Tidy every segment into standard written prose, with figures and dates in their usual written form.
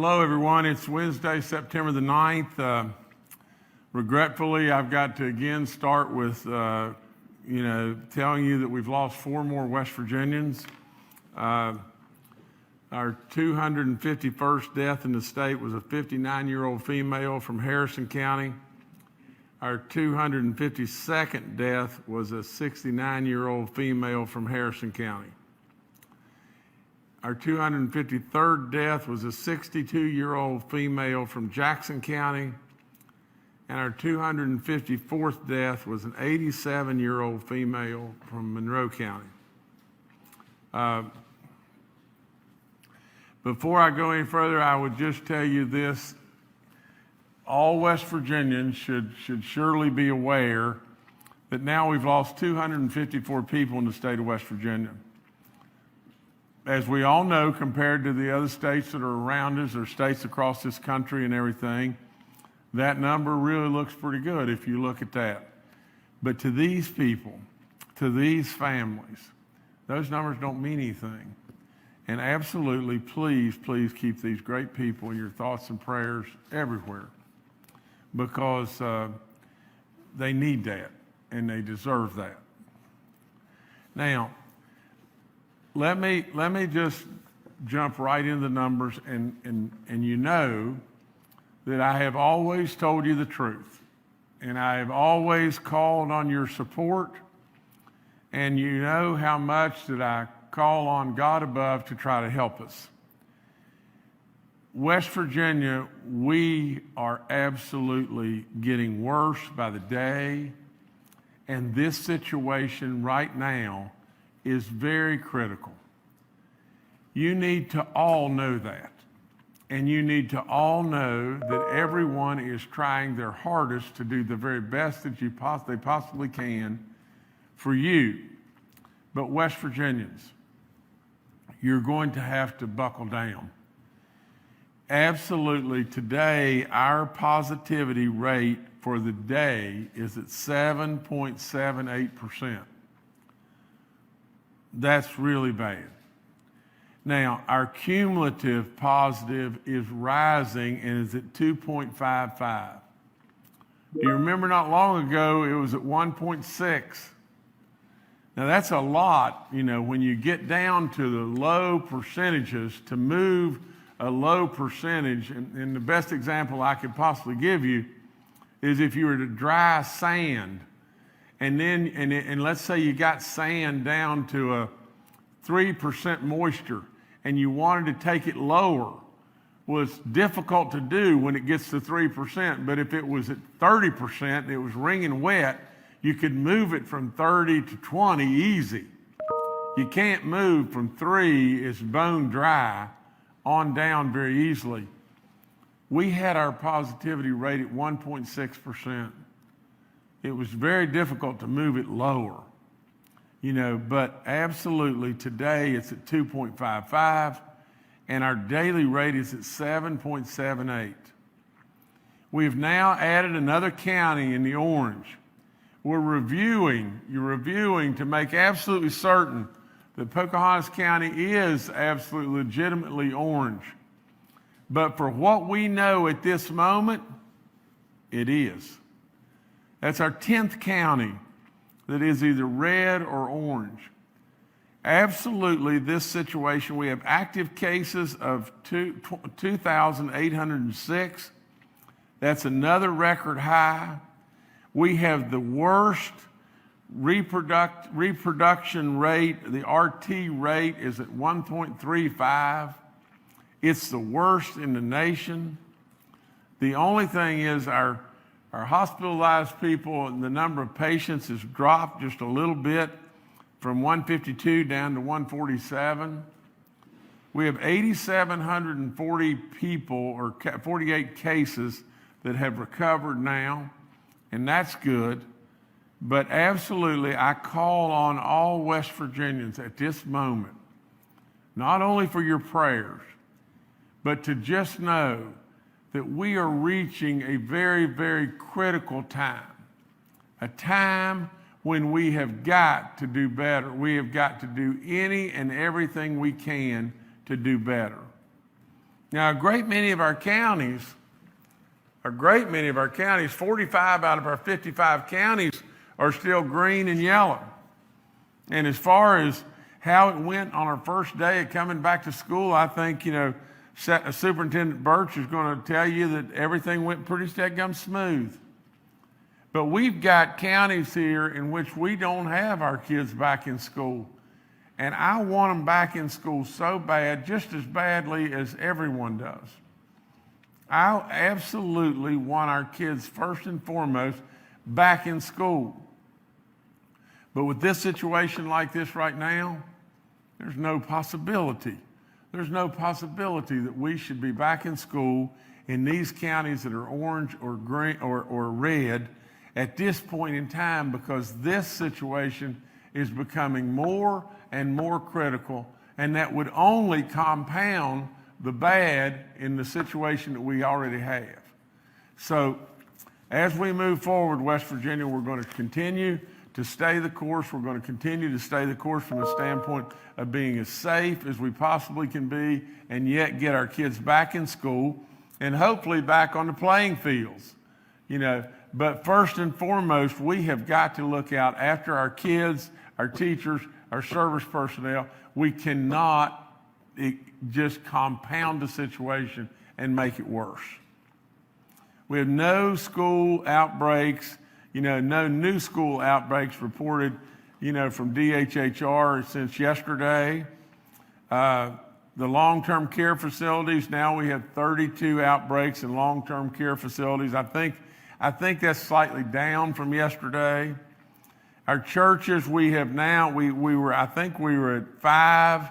Hello, everyone. It's Wednesday, September the 9th. Regretfully, I've got to again start with, telling you that we've lost 4 more West Virginians. Our 251st death in the state was a 59-year-old female from Harrison County. Our 252nd death was a 69-year-old female from Harrison County. Our 253rd death was a 62-year-old female from Jackson County. And our 254th death was an 87-year-old female from Monroe County. Before I go any further, I would just tell you this. All West Virginians should surely be aware that now we've lost 254 people in the state of West Virginia. As we all know, compared to the other states that are around us or states across this country and everything, that number really looks pretty good if you look at that. But to these people, to these families, those numbers don't mean anything. And absolutely, please keep these great people in your thoughts and prayers everywhere, because they need that and they deserve that. Now, let me just jump right into the numbers, and you know that I have always told you the truth, and I have always called on your support, and you know how much that I call on God above to try to help us. West Virginia, we are absolutely getting worse by the day, and this situation right now is very critical. You need to all know that. And you need to all know that everyone is trying their hardest to do the very best that they possibly can for you. But West Virginians, you're going to have to buckle down. Absolutely, today our positivity rate for the day is at 7.78%. That's really bad. Now, our cumulative positive is rising and is at 2.55. Do you remember not long ago it was at 1.6? Now, that's a lot, when you get down to the low percentages. To move a low percentage, and the best example I could possibly give you is if you were to dry sand, and let's say you got sand down to a 3% moisture, and you wanted to take it lower. Well, it's difficult to do when it gets to 3%, but if it was at 30%, it was wringing wet, you could move it from 30 to 20 easy. You can't move from 3, it's bone dry, on down very easily. We had our positivity rate at 1.6%. It was very difficult to move it lower. But absolutely today it's at 2.55, and our daily rate is at 7.78. We've now added another county in the orange. You're reviewing to make absolutely certain that Pocahontas County is absolutely legitimately orange. But for what we know at this moment, it is. That's our 10th county that is either red or orange. Absolutely, this situation, we have active cases of 2,806. That's another record high. We have the worst reproduction rate. The RT rate is at 1.35. It's the worst in the nation. The only thing is our hospitalized people and the number of patients has dropped just a little bit from 152 down to 147. We have 8,740 people, or 48 cases, that have recovered now, and that's good. But absolutely, I call on all West Virginians at this moment, not only for your prayers, but to just know that we are reaching a very, very critical time, a time when we have got to do better. We have got to do any and everything we can to do better. Now, a great many of our counties, 45 out of our 55 counties are still green and yellow. And as far as how it went on our first day of coming back to school, I think, Superintendent Birch is going to tell you that everything went pretty steadgum smooth. But we've got counties here in which we don't have our kids back in school. And I want them back in school so bad, just as badly as everyone does. I absolutely want our kids, first and foremost, back in school. But with this situation like this right now, there's no possibility. There's no possibility that we should be back in school in these counties that are orange or green or red at this point in time, because this situation is becoming more and more critical, and that would only compound the bad in the situation that we already have. So as we move forward, West Virginia, we're going to continue to stay the course. We're going to continue to stay the course from the standpoint of being as safe as we possibly can be, and yet get our kids back in school and hopefully back on the playing fields. But first and foremost, we have got to look out after our kids, our teachers, our service personnel. We cannot just compound the situation and make it worse. We have no school outbreaks, no new school outbreaks reported, from DHHR since yesterday. The long-term care facilities, now we have 32 outbreaks in long-term care facilities. I think that's slightly down from yesterday. Our churches, we have now, we were at 5,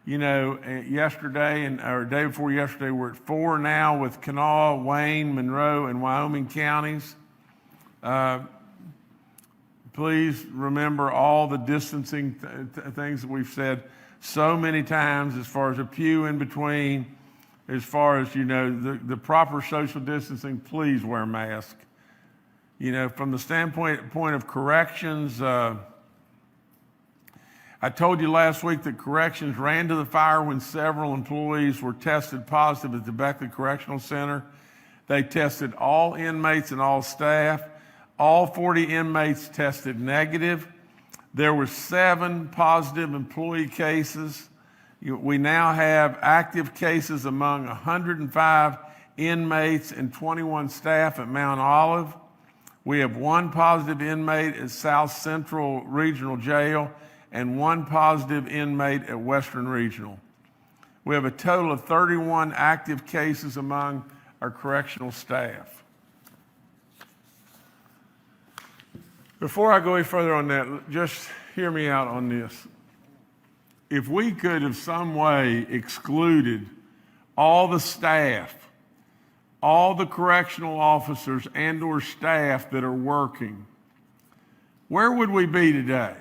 yesterday, or day before yesterday, we're at 4 now with Kanawha, Wayne, Monroe, and Wyoming counties. Please remember all the distancing things that we've said so many times, as far as a pew in between, as far as, the proper social distancing. Please wear a mask. From the standpoint of corrections, I told you last week that corrections ran to the fire when several employees were tested positive at the Beckley Correctional Center. They tested all inmates and all staff. All 40 inmates tested negative. There were 7 positive employee cases. We now have active cases among 105 inmates and 21 staff at Mount Olive. We have 1 positive inmate at South Central Regional Jail and 1 positive inmate at Western Regional. We have a total of 31 active cases among our correctional staff. Before I go any further on that, just hear me out on this. If we could have some way excluded all the staff, all the correctional officers and or staff that are working, where would we be today?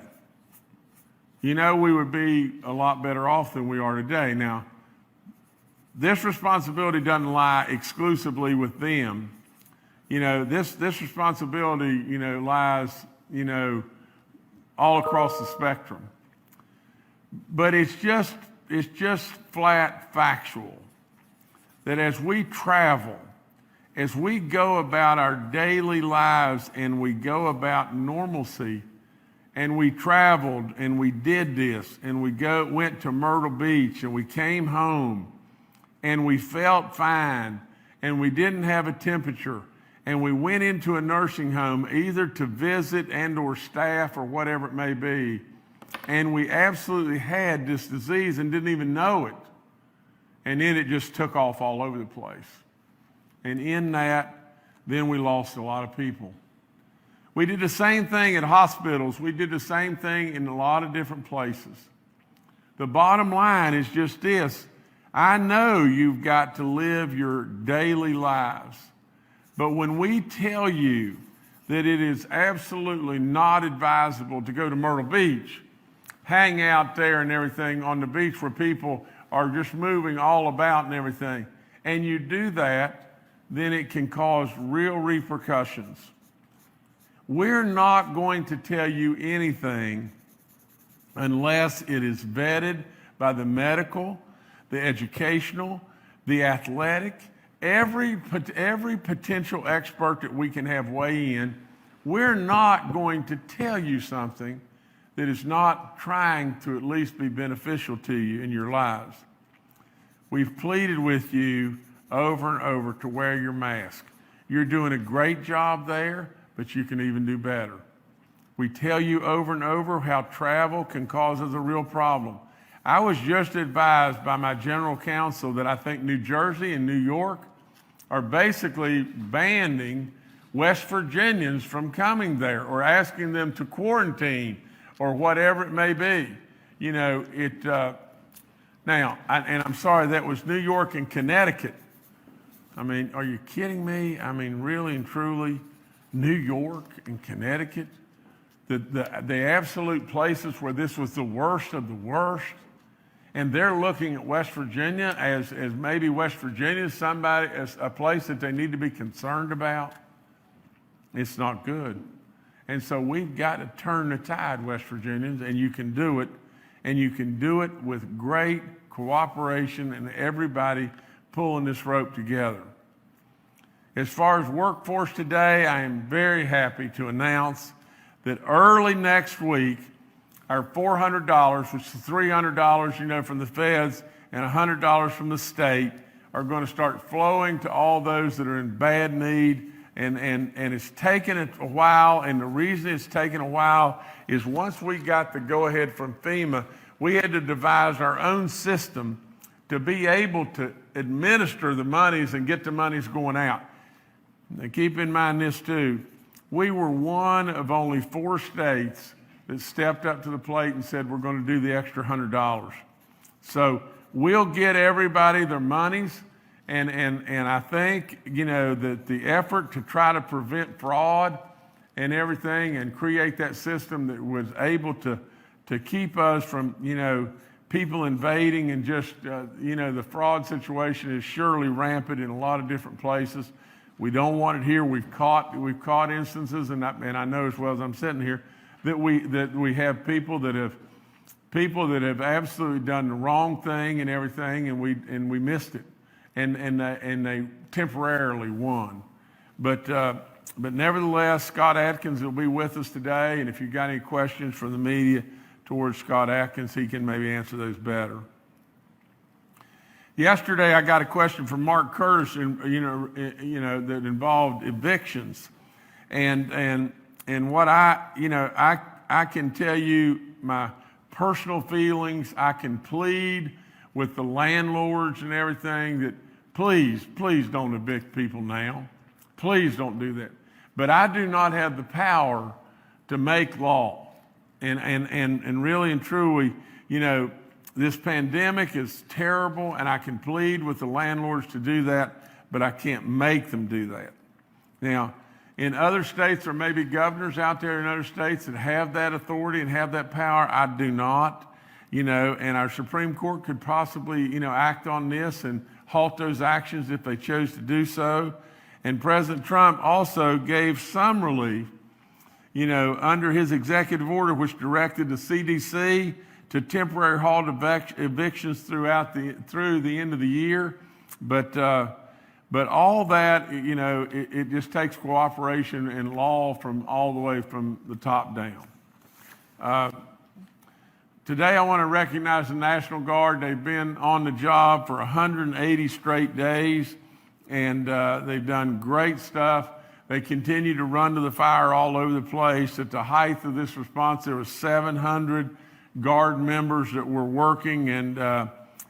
We would be a lot better off than we are today. Now, this responsibility doesn't lie exclusively with them. This responsibility, lies, all across the spectrum. But it's just flat factual that as we travel, as we go about our daily lives and we go about normalcy, and we traveled and we did this and we went to Myrtle Beach and we came home and we felt fine and we didn't have a temperature, and we went into a nursing home either to visit and or staff or whatever it may be, and we absolutely had this disease and didn't even know it, and then it just took off all over the place. And in that, then we lost a lot of people. We did the same thing at hospitals. We did the same thing in a lot of different places. The bottom line is just this. I know you've got to live your daily lives. But when we tell you that it is absolutely not advisable to go to Myrtle Beach, hang out there and everything on the beach where people are just moving all about and everything, and you do that, then it can cause real repercussions. We're not going to tell you anything unless it is vetted by the medical, the educational, the athletic, every potential expert that we can have weigh in. We're not going to tell you something that is not trying to at least be beneficial to you in your lives. We've pleaded with you over and over to wear your mask. You're doing a great job there, but you can even do better. We tell you over and over how travel can cause us a real problem. I was just advised by my general counsel that I think New Jersey and New York are basically banning West Virginians from coming there or asking them to quarantine or whatever it may be. You know, I'm sorry, that was New York and Connecticut. I mean, are you kidding me? I mean, really and truly, New York and Connecticut, the absolute places where this was the worst of the worst, and they're looking at West Virginia as maybe West Virginia is as a place that they need to be concerned about. It's not good. And so we've got to turn the tide, West Virginians, and you can do it. And you can do it with great cooperation and everybody pulling this rope together. As far as workforce today, I am very happy to announce that early next week, our $400, which is $300, you know, from the feds and $100 from the state, are going to start flowing to all those that are in bad need. And it's taken a while, and the reason it's taken a while is once we got the go-ahead from FEMA, we had to devise our own system to be able to administer the monies and get the monies going out. Now keep in mind this too, we were one of only 4 states that stepped up to the plate and said we're going to do the extra $100. So we'll get everybody their monies. And I think, you know, that the effort to try to prevent fraud and everything and create that system that was able to keep us from, you know, people invading and just, you know, the fraud situation is surely rampant in a lot of different places. We don't want it here. We've caught instances, and I know as well as I'm sitting here that we have people that have absolutely done the wrong thing and everything, and we missed it. And they temporarily won. But nevertheless, Scott Adkins will be with us today, and if you've got any questions from the media towards Scott Adkins, he can maybe answer those better. Yesterday, I got a question from Mark Curtis, that involved evictions, and what I can tell you my personal feelings. I can plead with the landlords and everything that please don't evict people now. Please don't do that. But I do not have the power to make law. And really and truly, you know, this pandemic is terrible, and I can plead with the landlords to do that, but I can't make them do that. Now, in other states, there may be governors out there in other states that have that authority and have that power. I do not. You know, and our Supreme Court could possibly, you know, act on this and halt those actions if they chose to do so. And President Trump also gave some relief, you know, under his executive order, which directed the CDC to temporary halt evictions through the end of the year. But all that, you know, it just takes cooperation and law from all the way from the top down. Today, I want to recognize the National Guard. They've been on the job for 180 straight days, and they've done great stuff. They continue to run to the fire all over the place. At the height of this response, there were 700 Guard members that were working and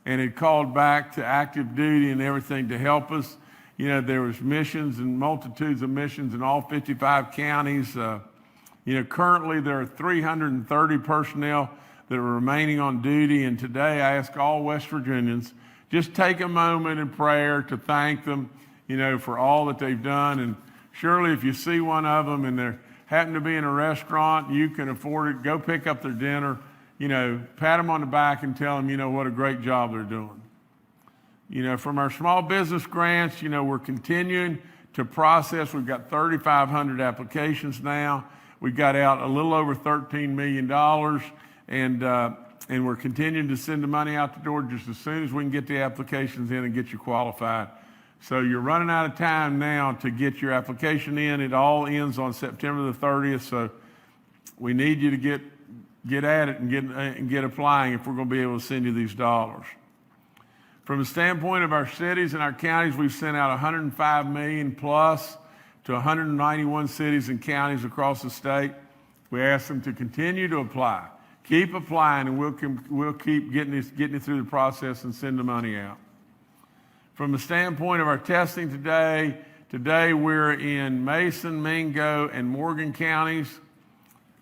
had called back to active duty and everything to help us. You know, there was missions and multitudes of missions in all 55 counties. Currently there are 330 personnel that are remaining on duty, and today I ask all West Virginians, just take a moment in prayer to thank them, you know, for all that they've done. And surely if you see one of them and they happen to be in a restaurant, you can afford it, go pick up their dinner, you know, pat them on the back and tell them, you know, what a great job they're doing. You know, from our small business grants, you know, we're continuing to process. We've got 3,500 applications now. We got out a little over $13 million. and we're continuing to send the money out the door just as soon as we can get the applications in and get you qualified. So you're running out of time now to get your application in. It all ends on September the 30th, so we need you to get at it and get applying if we're going to be able to send you these dollars. From the standpoint of our cities and our counties, we've sent out $105 million plus to 191 cities and counties across the state. We ask them to continue to apply. Keep applying, and we'll keep getting you through the process and send the money out. From the standpoint of our testing today we're in Mason, Mingo, and Morgan counties.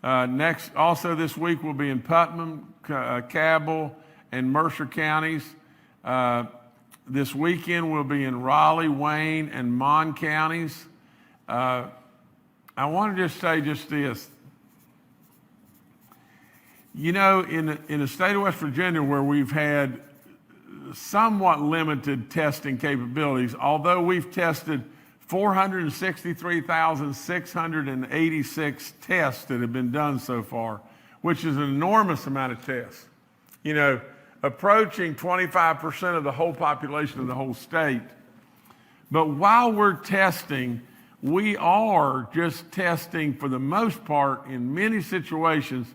Also this week we'll be in Putnam, Cabell, and Mercer counties. This weekend we'll be in Raleigh, Wayne, and Mon counties. I want to just say just this. You know, in the state of West Virginia, where we've had somewhat limited testing capabilities, although we've tested 463,686 tests that have been done so far, which is an enormous amount of tests. You know, approaching 25% of the whole population of the whole state. But while we're testing, we are just testing, for the most part, in many situations,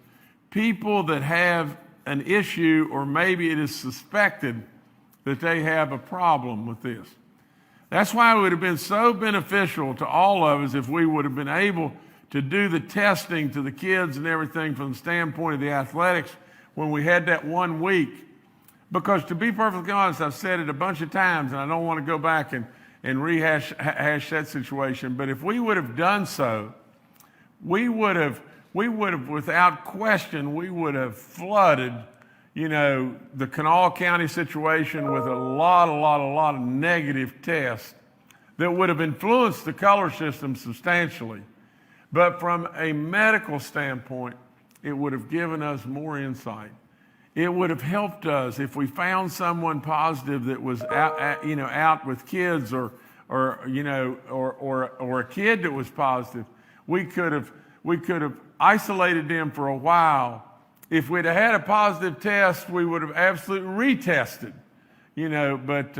people that have an issue, or maybe it is suspected that they have a problem with this. That's why it would have been so beneficial to all of us if we would have been able to do the testing to the kids and everything from the standpoint of the athletics when we had that 1 week. Because to be perfectly honest, I've said it a bunch of times, and I don't want to go back and rehash that situation, but if we would have done so, we would have, without question, we would have flooded, you know, the Kanawha County situation with a lot of negative tests that would have influenced the color system substantially. But from a medical standpoint, it would have given us more insight. It would have helped us if we found someone positive that was out with kids, or a kid that was positive. We could have isolated them for a while. If we'd have had a positive test, we would have absolutely retested, you know, but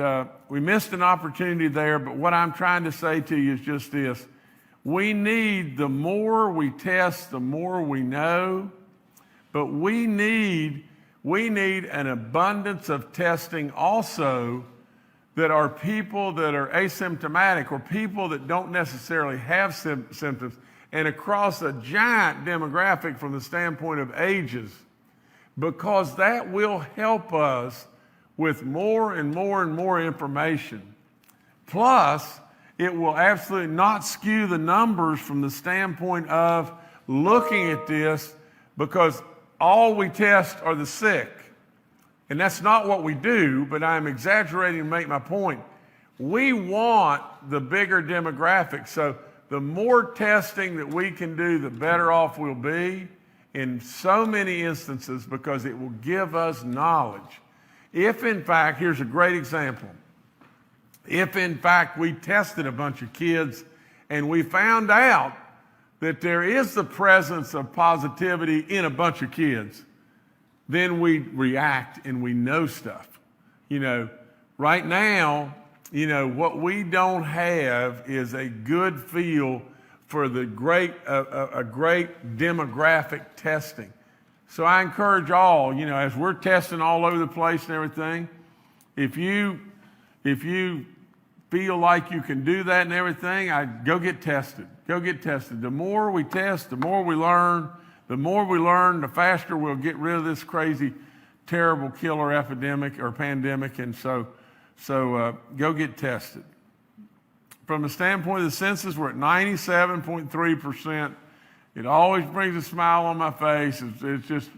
we missed an opportunity there. But what I'm trying to say to you is just this. We need, the more we test, the more we know, but we need an abundance of testing also that are people that are asymptomatic, or people that don't necessarily have symptoms, and across a giant demographic from the standpoint of ages, because that will help us with more and more information. Plus, it will absolutely not skew the numbers from the standpoint of looking at this, because all we test are the sick. And that's not what we do, but I'm exaggerating to make my point. We want the bigger demographic. So the more testing that we can do, the better off we'll be in so many instances, because it will give us knowledge. If in fact, here's a great example. If in fact we tested a bunch of kids and we found out that there is the presence of positivity in a bunch of kids, then we react and we know stuff. You know, right now, you know, what we don't have is a good feel for the great demographic testing. So I encourage all, you know, as we're testing all over the place and everything, if you feel like you can do that and everything, go get tested. Go get tested. The more we test, the more we learn. The more we learn, the faster we'll get rid of this crazy, terrible killer epidemic or pandemic. And so go get tested. From the standpoint of the census, we're at 97.3%. It always brings a smile on my face. It's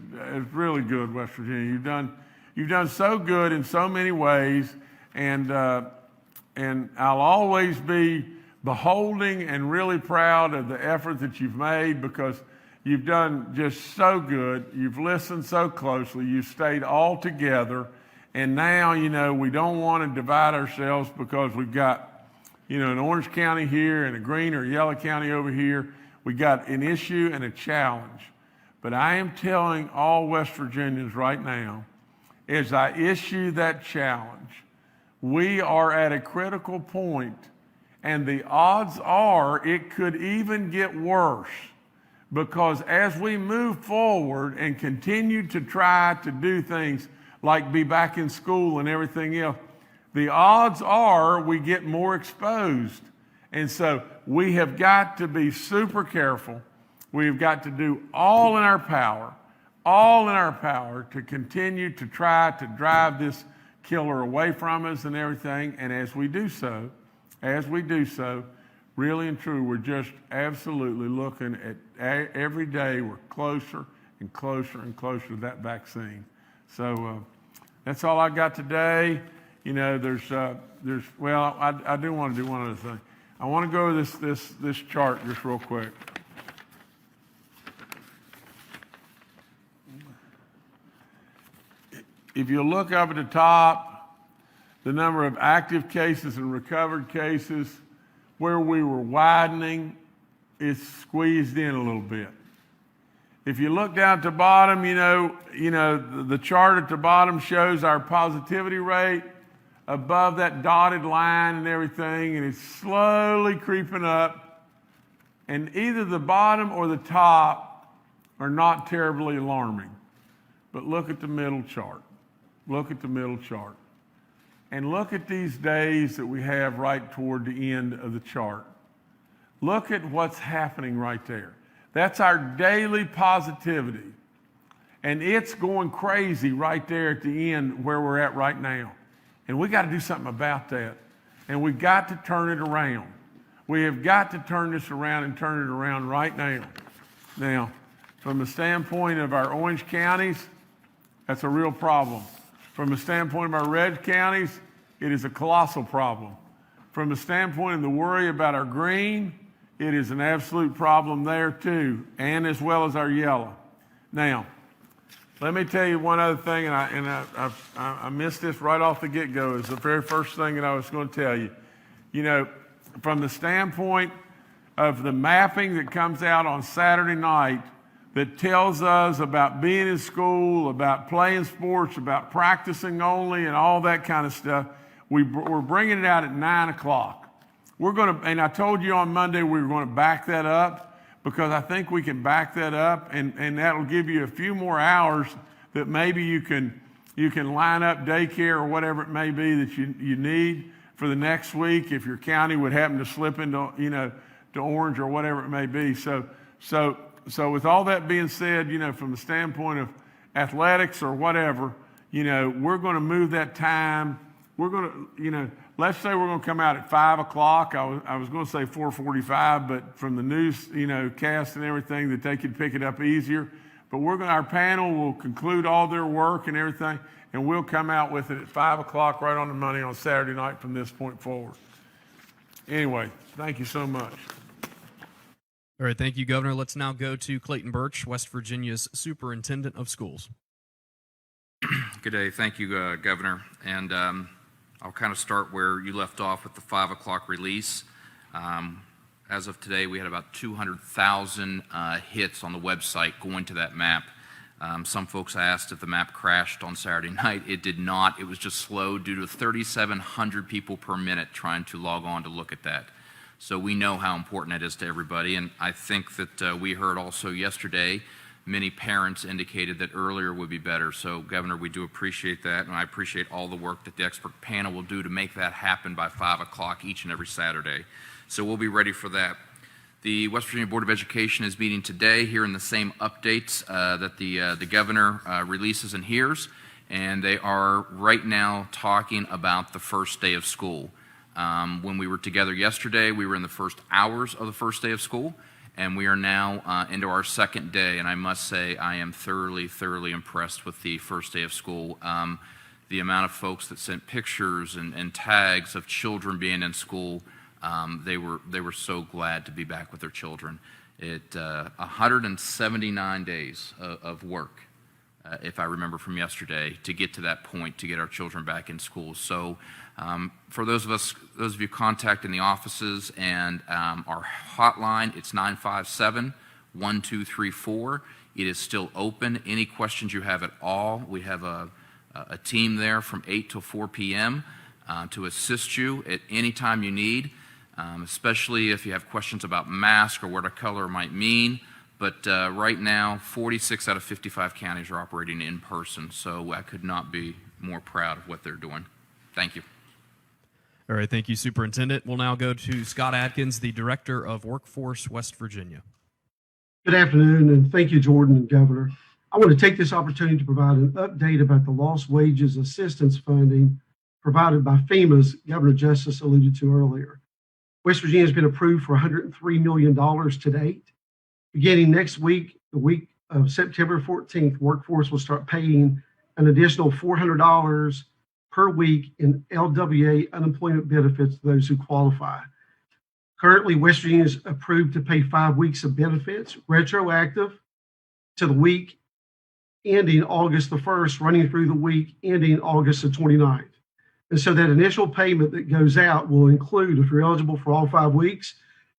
really good, West Virginia. You've done so good in so many ways, and I'll always be beholding and really proud of the effort that you've made, because you've done just so good. You've listened so closely. You've stayed all together. And now, you know, we don't want to divide ourselves because we've got, you know, an Orange County here and a green or yellow county over here. We got an issue and a challenge. But I am telling all West Virginians right now, as I issue that challenge, we are at a critical point, and the odds are it could even get worse, because as we move forward and continue to try to do things like be back in school and everything else, the odds are we get more exposed. And so we have got to be super careful. We've got to do all in our power to continue to try to drive this killer away from us and everything. And as we do so, really and true, we're just absolutely looking at every day we're closer and closer and closer to that vaccine. So that's all I got today. You know, well, I do want to do one other thing. I want to go over this chart just real quick. If you look up at the top, the number of active cases and recovered cases, where we were widening, it's squeezed in a little bit. If you look down at the bottom, the chart at the bottom shows our positivity rate above that dotted line and everything, and it's slowly creeping up. And either the bottom or the top are not terribly alarming. But look at the middle chart. Look at the middle chart. And look at these days that we have right toward the end of the chart. Look at what's happening right there. That's our daily positivity. And it's going crazy right there at the end where we're at right now. And we got to do something about that. And we've got to turn it around. We have got to turn this around and turn it around right now. Now, from the standpoint of our orange counties, that's a real problem. From the standpoint of our red counties, it is a colossal problem. From the standpoint of the worry about our green, it is an absolute problem there too, and as well as our yellow. Now, let me tell you one other thing, and I missed this right off the get-go. It's the very first thing that I was going to tell you. You know, from the standpoint of the mapping that comes out on Saturday night that tells us about being in school, about playing sports, about practicing only, and all that kind of stuff, we're bringing it out at 9 o'clock. And I told you on Monday we were going to back that up, because I think we can back that up, and that'll give you a few more hours that maybe you can line up daycare or whatever it may be that you need for the next week if your county would happen to slip into, to orange or whatever it may be. So with all that being said, from the standpoint of athletics or whatever, we're going to move that time. We're going to, let's say we're going to come out at 5 o'clock. I was going to say 4:45, but from the news, cast and everything, that they could pick it up easier. But our panel will conclude all their work and everything, and we'll come out with it at 5 o'clock right on the money on Saturday night from this point forward. Anyway, thank you so much. All right, thank you, Governor. Let's now go to Clayton Birch, West Virginia's Superintendent of Schools. Good day. Thank you, Governor. And I'll kind of start where you left off with the 5 o'clock release. As of today, we had about 200,000 hits on the website going to that map. Some folks asked if the map crashed on Saturday night. It did not. It was just slow due to 3,700 people per minute trying to log on to look at that. So we know how important that is to everybody, and I think that we heard also yesterday many parents indicated that earlier would be better. So, Governor, we do appreciate that, and I appreciate all the work that the expert panel will do to make that happen by 5 o'clock each and every Saturday. So we'll be ready for that. The West Virginia Board of Education is meeting today, hearing the same updates that the Governor releases and hears, and they are right now talking about the first day of school. When we were together yesterday, we were in the first hours of the first day of school, and we are now into our second day, and I must say I am thoroughly impressed with the first day of school. The amount of folks that sent pictures and tags of children being in school, they were so glad to be back with their children. 179 days of work, if I remember from yesterday, to get to that point, to get our children back in school. So for those of you contacting the offices and our hotline, it's 1234. It is still open. Any questions you have at all, we have a team there from 8 till 4 p.m. To assist you at any time you need, especially if you have questions about masks or what a color might mean. But right now, 46 out of 55 counties are operating in person, so I could not be more proud of what they're doing. Thank you. All right, thank you, Superintendent. We'll now go to Scott Adkins, the Director of Workforce, West Virginia. Good afternoon, and thank you, Jordan and Governor. I want to take this opportunity to provide an update about the lost wages assistance funding provided by FEMA, as Governor Justice alluded to earlier. West Virginia has been approved for $103 million to date. Beginning next week, the week of September 14th, Workforce will start paying an additional $400 per week in LWA unemployment benefits to those who qualify. Currently, West Virginia is approved to pay 5 weeks of benefits, retroactive to the week ending August the 1st, running through the week ending August the 29th. And so that initial payment that goes out will include, if you're eligible for all 5 weeks,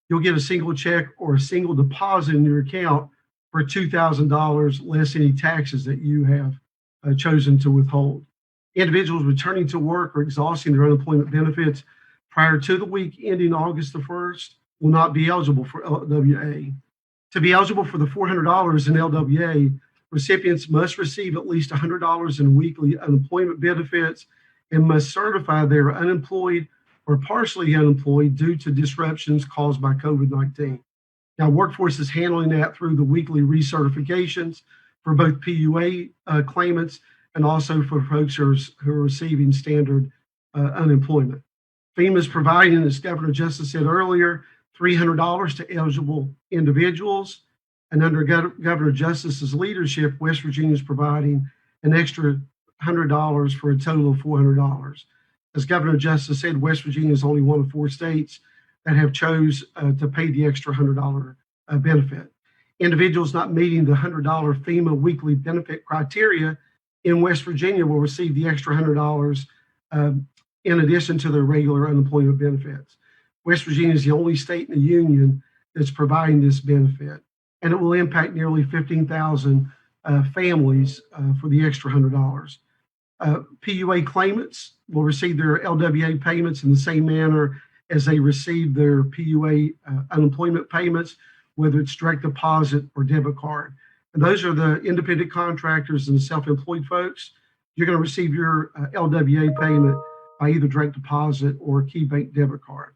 you'll get a single check or a single deposit in your account for $2,000 less any taxes that you have chosen to withhold. Individuals returning to work or exhausting their unemployment benefits prior to the week ending August the 1st will not be eligible for LWA. To be eligible for the $400 in LWA, recipients must receive at least $100 in weekly unemployment benefits and must certify they are unemployed or partially unemployed due to disruptions caused by COVID-19. Now, Workforce is handling that through the weekly recertifications for both PUA claimants and also for folks who are receiving standard unemployment. FEMA is providing, as Governor Justice said earlier, $300 to eligible individuals. And under Governor Justice's leadership, West Virginia is providing an extra $100 for a total of $400. As Governor Justice said, West Virginia is only one of 4 states that have chose to pay the extra $100 benefit. Individuals not meeting the $100 FEMA weekly benefit criteria in West Virginia will receive the extra $100 in addition to their regular unemployment benefits. West Virginia is the only state in the union that's providing this benefit, and it will impact nearly 15,000 families for the extra $100. PUA claimants will receive their LWA payments in the same manner as they receive their PUA unemployment payments, whether it's direct deposit or debit card. And those are the independent contractors and the self-employed folks. You're going to receive your LWA payment by either direct deposit or key bank debit card.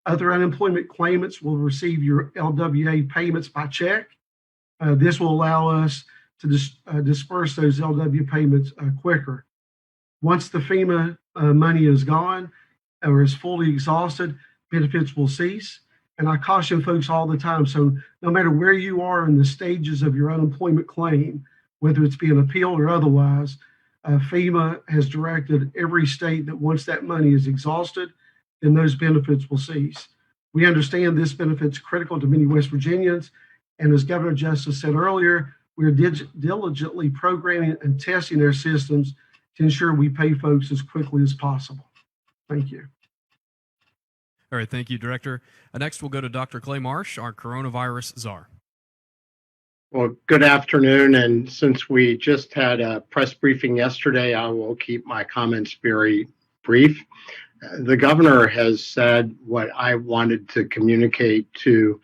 Other unemployment claimants will receive your LWA payments by check. This will allow us to disperse those LW payments quicker. Once the FEMA money is gone or is fully exhausted, benefits will cease. And I caution folks all the time, so no matter where you are in the stages of your unemployment claim, whether it's being appealed or otherwise, FEMA has directed every state that once that money is exhausted, then those benefits will cease. We understand this benefit's critical to many West Virginians, and as Governor Justice said earlier, we're diligently programming and testing their systems to ensure we pay folks as quickly as possible. Thank you. All right, thank you, Director. Next, we'll go to Dr. Clay Marsh, our coronavirus czar. Well, good afternoon. And since we just had a press briefing yesterday, I will keep my comments very brief. The governor has said what I wanted to communicate to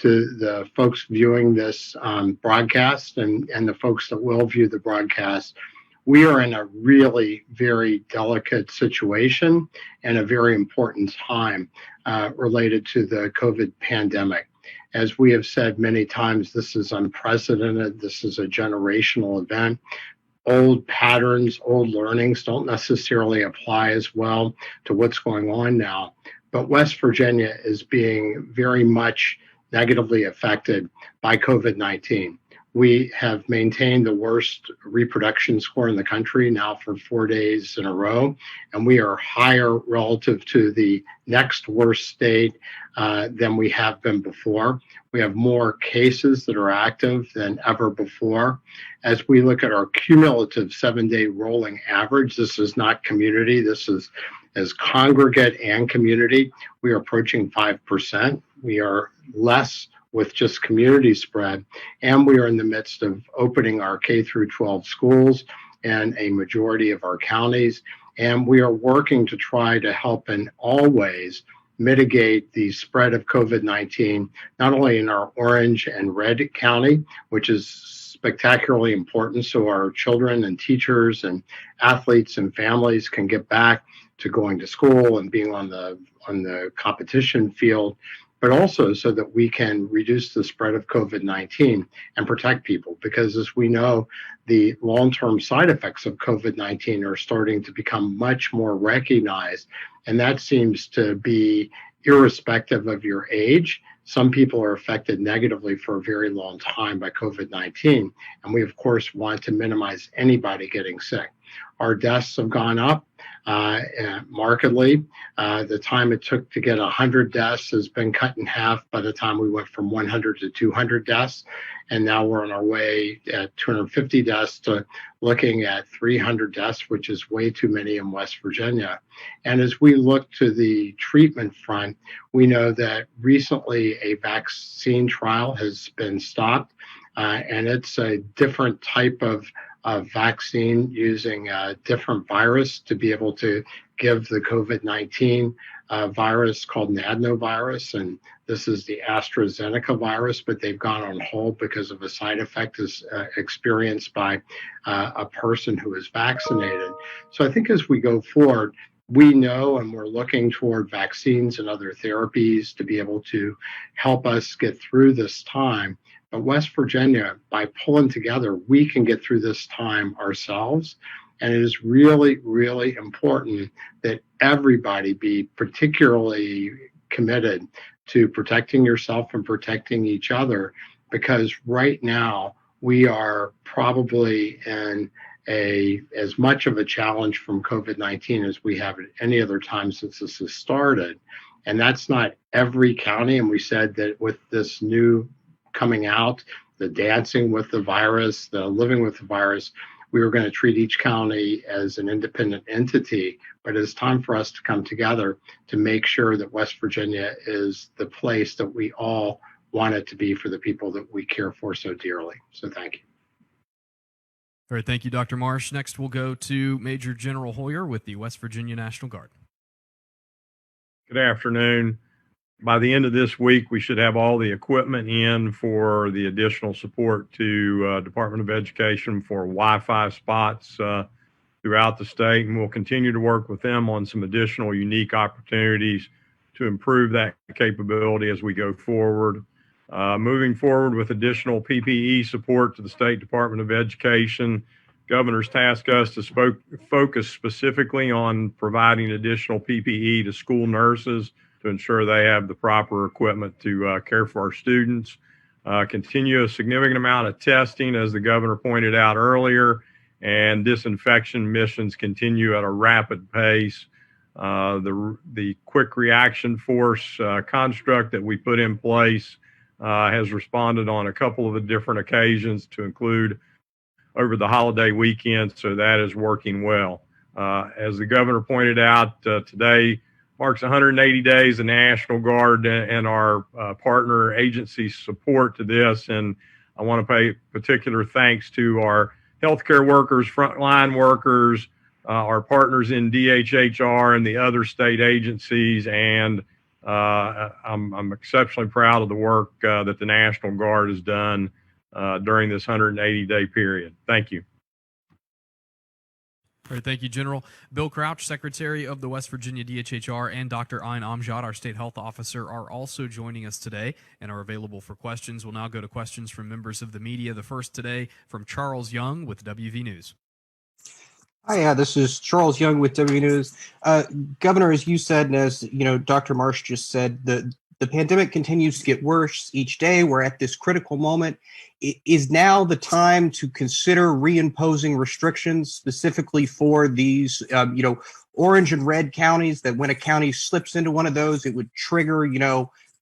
the folks viewing this broadcast and the folks that will view the broadcast. We are in a really very delicate situation and a very important time related to the COVID pandemic. As we have said many times, this is unprecedented. This is a generational event. Old patterns, old learnings don't necessarily apply as well to what's going on now. But West Virginia is being very much negatively affected by COVID-19. We have maintained the worst reproduction score in the country now for 4 days in a row, and we are higher relative to the next worst state than we have been before. We have more cases that are active than ever before. As we look at our cumulative 7-day rolling average, this is not community, this is as congregate and community, we are approaching 5%. We are less with just community spread. And we are in the midst of opening our K through 12 schools in a majority of our counties. And we are working to try to help in all ways mitigate the spread of COVID-19, not only in our orange and red county, which is spectacularly important so our children and teachers and athletes and families can get back to going to school and being on the competition field, but also so that we can reduce the spread of COVID-19 and protect people. Because as we know, the long-term side effects of COVID-19 are starting to become much more recognized. And that seems to be irrespective of your age. Some people are affected negatively for a very long time by COVID-19. And we, of course, want to minimize anybody getting sick. Our deaths have gone up markedly. The time it took to get 100 deaths has been cut in half by the time we went from 100 to 200 deaths. And now we're on our way at 250 deaths to looking at 300 deaths, which is way too many in West Virginia. And as we look to the treatment front, we know that recently a vaccine trial has been stopped, and it's a different type of vaccine using a different virus to be able to give the COVID-19 virus called an adenovirus. And this is the AstraZeneca virus, but they've gone on hold because of a side effect experienced by a person who is vaccinated. So I think as we go forward, we know and we're looking toward vaccines and other therapies to be able to help us get through this time. But West Virginia, by pulling together, we can get through this time ourselves. And it is really, really important that everybody be particularly committed to protecting yourself and protecting each other, because right now we are probably in as much of a challenge from COVID-19 as we have at any other time since this has started. And that's not every county. And we said that with this new coming out, the dancing with the virus, the living with the virus, we were going to treat each county as an independent entity. But it's time for us to come together to make sure that West Virginia is the place that we all want it to be for the people that we care for so dearly. So thank you. All right, thank you, Dr. Marsh. Next, we'll go to Major General Hoyer with the West Virginia National Guard. Good afternoon. By the end of this week, we should have all the equipment in for the additional support to Department of Education for Wi-Fi spots throughout the state, and we'll continue to work with them on some additional unique opportunities to improve that capability as we go forward. Moving forward with additional PPE support to the State Department of Education, Governor's tasked us to focus specifically on providing additional PPE to school nurses to ensure they have the proper equipment to care for our students. Continue a significant amount of testing, as the governor pointed out earlier, and disinfection missions continue at a rapid pace. The quick reaction force construct that we put in place has responded on a couple of different occasions, to include over the holiday weekend, so that is working well. As the governor pointed out, today marks 180 days of National Guard and our partner agency support to this. And I want to pay particular thanks to our healthcare workers, frontline workers, our partners in DHHR and the other state agencies. And I'm exceptionally proud of the work that the National Guard has done during this 180-day period. Thank you. All right, thank you, General. Bill Crouch, Secretary of the West Virginia DHHR, and Dr. Ayn Amjad, our State Health Officer, are also joining us today and are available for questions. We'll now go to questions from members of the media. The first today from Charles Young with WV News. Hi, this is Charles Young with WV News. Governor, as you said, and as Dr. Marsh just said, the pandemic continues to get worse each day. We're at this critical moment. Is now the time to consider reimposing restrictions specifically for these, orange and red counties, that when a county slips into one of those, it would trigger,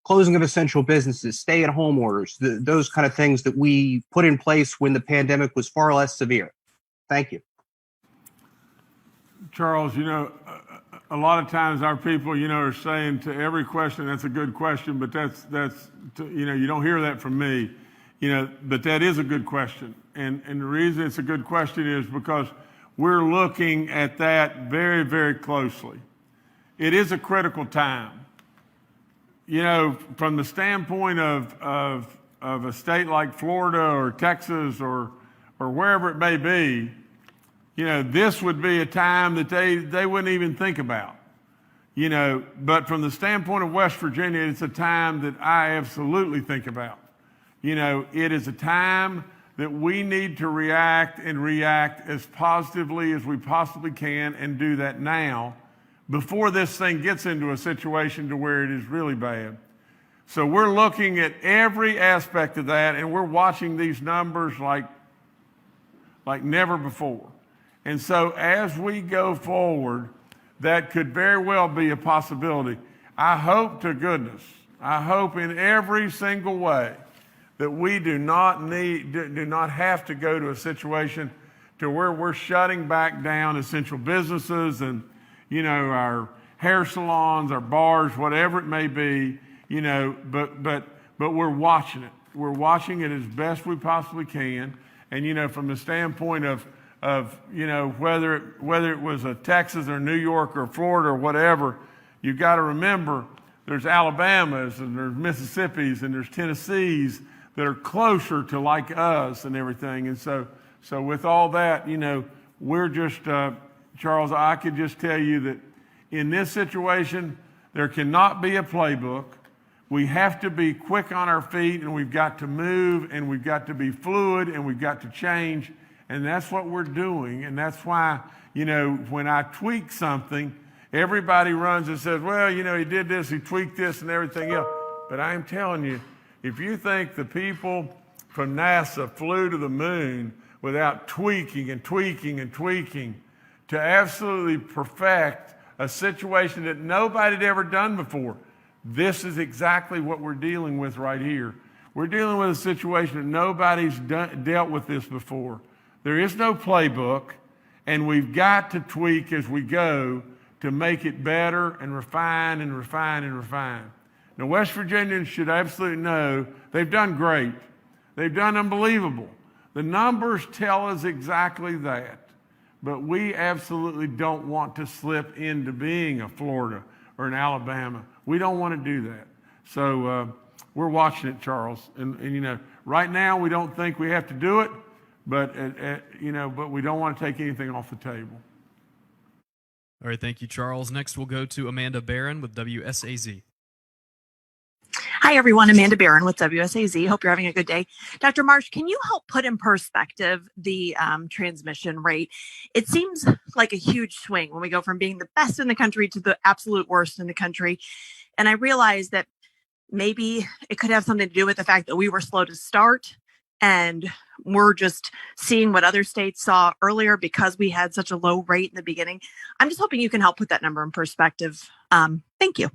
closing of essential businesses, stay-at-home orders, those kind of things that we put in place when the pandemic was far less severe? Thank you. Charles, a lot of times our people, are saying to every question, that's a good question, but you don't hear that from me, but that is a good question. And the reason it's a good question is because we're looking at that very, very closely. It is a critical time. From the standpoint of a state like Florida or Texas or wherever it may be, this would be a time that they wouldn't even think about. But from the standpoint of West Virginia, it's a time that I absolutely think about. It is a time that we need to react as positively as we possibly can, and do that now before this thing gets into a situation to where it is really bad. So we're looking at every aspect of that, and we're watching these numbers like never before. And so as we go forward, that could very well be a possibility. I hope to goodness, I hope in every single way that we do not have to go to a situation to where we're shutting back down essential businesses and, our hair salons, our bars, whatever it may be, but we're watching it. We're watching it as best we possibly can. And, from the standpoint of whether it was a Texas or New York or Florida or whatever, you've got to remember there's Alabamas and there's Mississippis and there's Tennessees that are closer to like us and everything. And so with all that, we're just, Charles, I could just tell you that in this situation, there cannot be a playbook. We have to be quick on our feet, and we've got to move, and we've got to be fluid, and we've got to change. And that's what we're doing. And that's why, when I tweak something, everybody runs and says, well, he did this, he tweaked this and everything else. But I'm telling you, if you think the people from NASA flew to the moon without tweaking and tweaking and tweaking to absolutely perfect a situation that nobody had ever done before, this is exactly what we're dealing with right here. We're dealing with a situation that nobody's dealt with this before. There is no playbook, and we've got to tweak as we go to make it better and refine and refine and refine. Now, West Virginians should absolutely know they've done great. They've done unbelievable. The numbers tell us exactly that. But we absolutely don't want to slip into being a Florida or an Alabama. We don't want to do that. So we're watching it, Charles. And right now we don't think we have to do it, but we don't want to take anything off the table. All right, thank you, Charles. Next, we'll go to Amanda Barron with WSAZ. Hi, everyone. Amanda Barron with WSAZ. Hope you're having a good day. Dr. Marsh, can you help put in perspective the transmission rate? It seems like a huge swing when we go from being the best in the country to the absolute worst in the country. And I realize that maybe it could have something to do with the fact that we were slow to start and we're just seeing what other states saw earlier because we had such a low rate in the beginning. I'm just hoping you can help put that number in perspective. Thank you.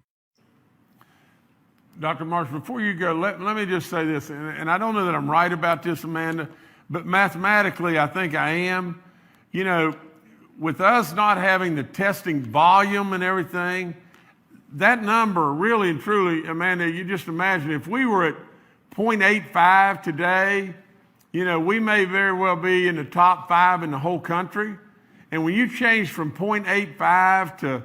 Dr. Marsh, before you go, let me just say this, and I don't know that I'm right about this, Amanda, but mathematically I think I am. With us not having the testing volume and everything, that number really and truly, Amanda, you just imagine if we were at 0.85 today, we may very well be in the top 5 in the whole country. And when you change from 0.85 to,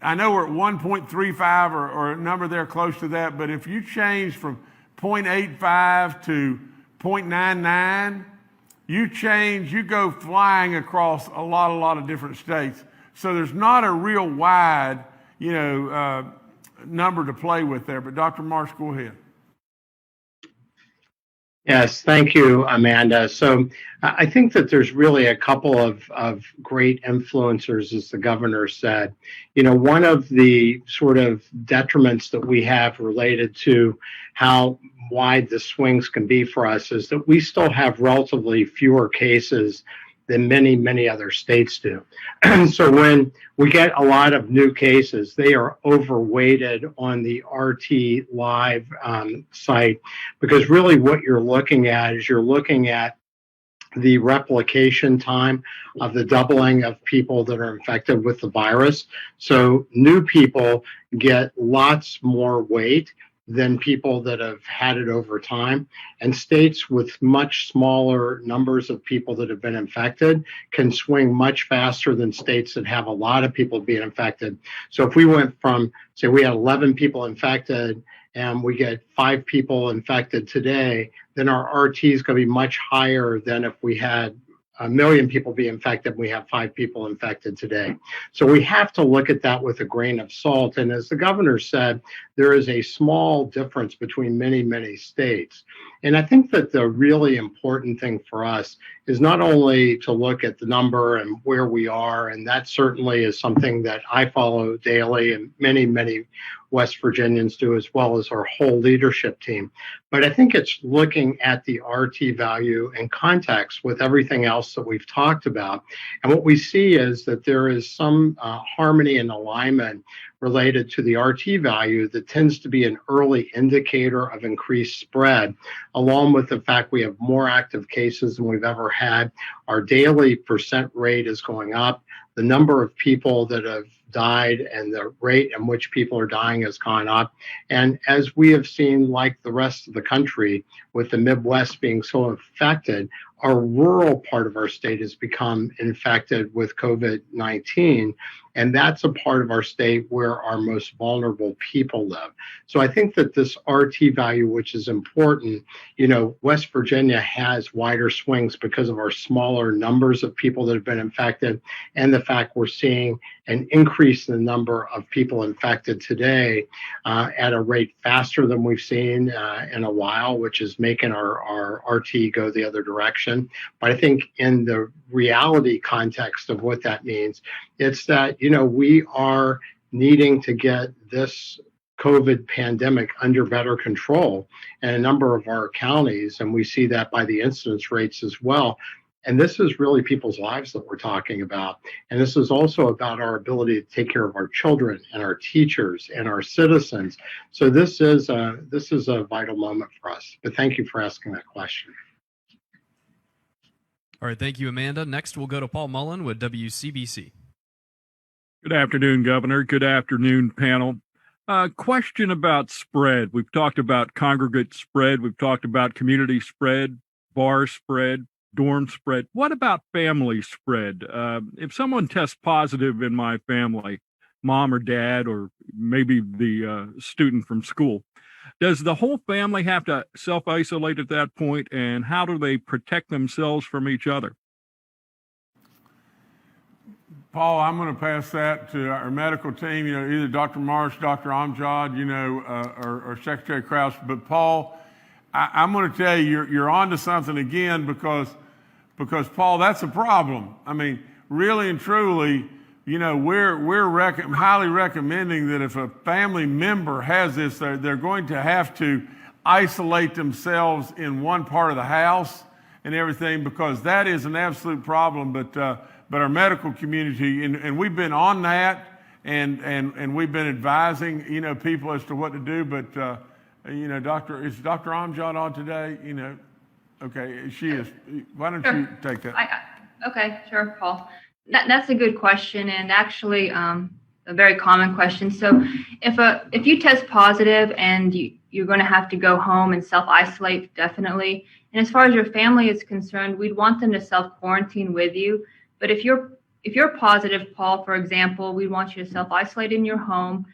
I know we're at 1.35 or a number there close to that, but if you change from 0.85 to 0.99, you go flying across a lot of different states. So there's not a real wide, number to play with there. But Dr. Marsh, go ahead. Yes, thank you, Amanda. So I think that there's really a couple of great influencers, as the governor said. One of the sort of detriments that we have related to how wide the swings can be for us is that we still have relatively fewer cases than many other states do. So when we get a lot of new cases, they are overweighted on the RT Live site, because really what you're looking at is you're looking at the replication time of the doubling of people that are infected with the virus. So new people get lots more weight than people that have had it over time. And states with much smaller numbers of people that have been infected can swing much faster than states that have a lot of people being infected. So if we went from, say, we had 11 people infected and we get 5 people infected today, then our RT is going to be much higher than if we had 1 million people be infected and we have 5 people infected today. So we have to look at that with a grain of salt. And as the governor said, there is a small difference between many, many states. And I think that the really important thing for us is not only to look at the number and where we are, and that certainly is something that I follow daily and many, many West Virginians do, as well as our whole leadership team. But I think it's looking at the RT value in context with everything else that we've talked about. And what we see is that there is some harmony and alignment related to the RT value that tends to be an early indicator of increased spread, along with the fact we have more active cases than we've ever had. Our daily percent rate is going up. The number of people that have died and the rate in which people are dying has gone up. And as we have seen, like the rest of the country, with the Midwest being so affected, our rural part of our state has become infected with COVID-19. And that's a part of our state where our most vulnerable people live. So I think that this RT value, which is important, West Virginia has wider swings because of our smaller numbers of people that have been infected and the fact we're seeing an increase in the number of people infected today at a rate faster than we've seen in a while, which is making our RT go the other direction. But I think in the reality context of what that means, it's that, we are needing to get this COVID pandemic under better control in a number of our counties. And we see that by the incidence rates as well. And this is really people's lives that we're talking about. And this is also about our ability to take care of our children and our teachers and our citizens. So this is a vital moment for us. But thank you for asking that question. All right, thank you, Amanda. Next, we'll go to Paul Mullen with WCBC. Good afternoon, Governor. Good afternoon, panel. Question about spread. We've talked about congregate spread. We've talked about community spread, bar spread, dorm spread. What about family spread? If someone tests positive in my family, mom or dad, or maybe the student from school, does the whole family have to self-isolate at that point, and how do they protect themselves from each other? Paul, I'm going to pass that to our medical team, either Dr. Marsh, Dr. Amjad, or Secretary Krause. But Paul, I'm going to tell you, you're onto something again because Paul, that's a problem. I mean, really and truly, we're highly recommending that if a family member has this, they're going to have to isolate themselves in one part of the house and everything, because that is an absolute problem. But our medical community, and we've been on that, and we've been advising, people as to what to do. But is Dr. Amjad on today? Okay, she is. Why don't you take that? Okay, sure, Paul. That's a good question, and actually a very common question. So if you test positive and you're going to have to go home and self-isolate, definitely. And as far as your family is concerned, we'd want them to self-quarantine with you. But if you're positive, Paul, for example, we want you to self-isolate in your home.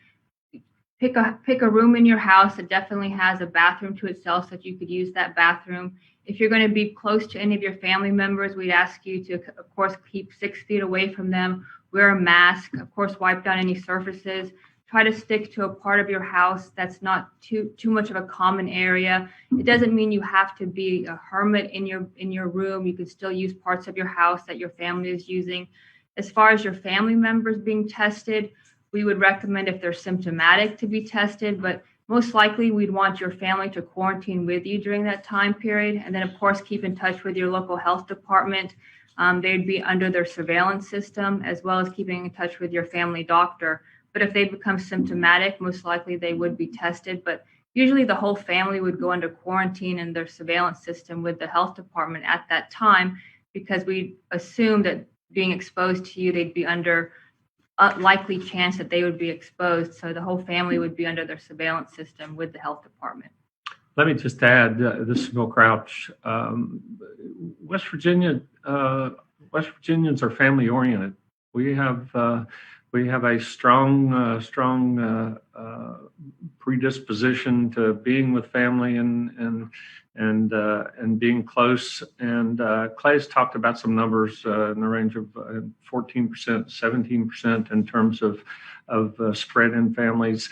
Pick a room in your house that definitely has a bathroom to itself so that you could use that bathroom. If you're going to be close to any of your family members, we'd ask you to, of course, keep 6 feet away from them, wear a mask, of course, wipe down any surfaces. Try to stick to a part of your house that's not too much of a common area. It doesn't mean you have to be a hermit in your room. You can still use parts of your house that your family is using. As far as your family members being tested, we would recommend if they're symptomatic to be tested, but most likely we'd want your family to quarantine with you during that time period. And then, of course, keep in touch with your local health department. They'd be under their surveillance system, as well as keeping in touch with your family doctor. But if they become symptomatic, most likely they would be tested. But usually the whole family would go under quarantine in their surveillance system with the health department at that time. because we assume that being exposed to you, they'd be under a likely chance that they would be exposed. So the whole family would be under their surveillance system with the health department. Let me just add, this is Bill Crouch. West Virginians are family oriented. We have a strong predisposition to being with family and being close. And Clay's talked about some numbers in the range of 14%, 17% in terms of spread in families.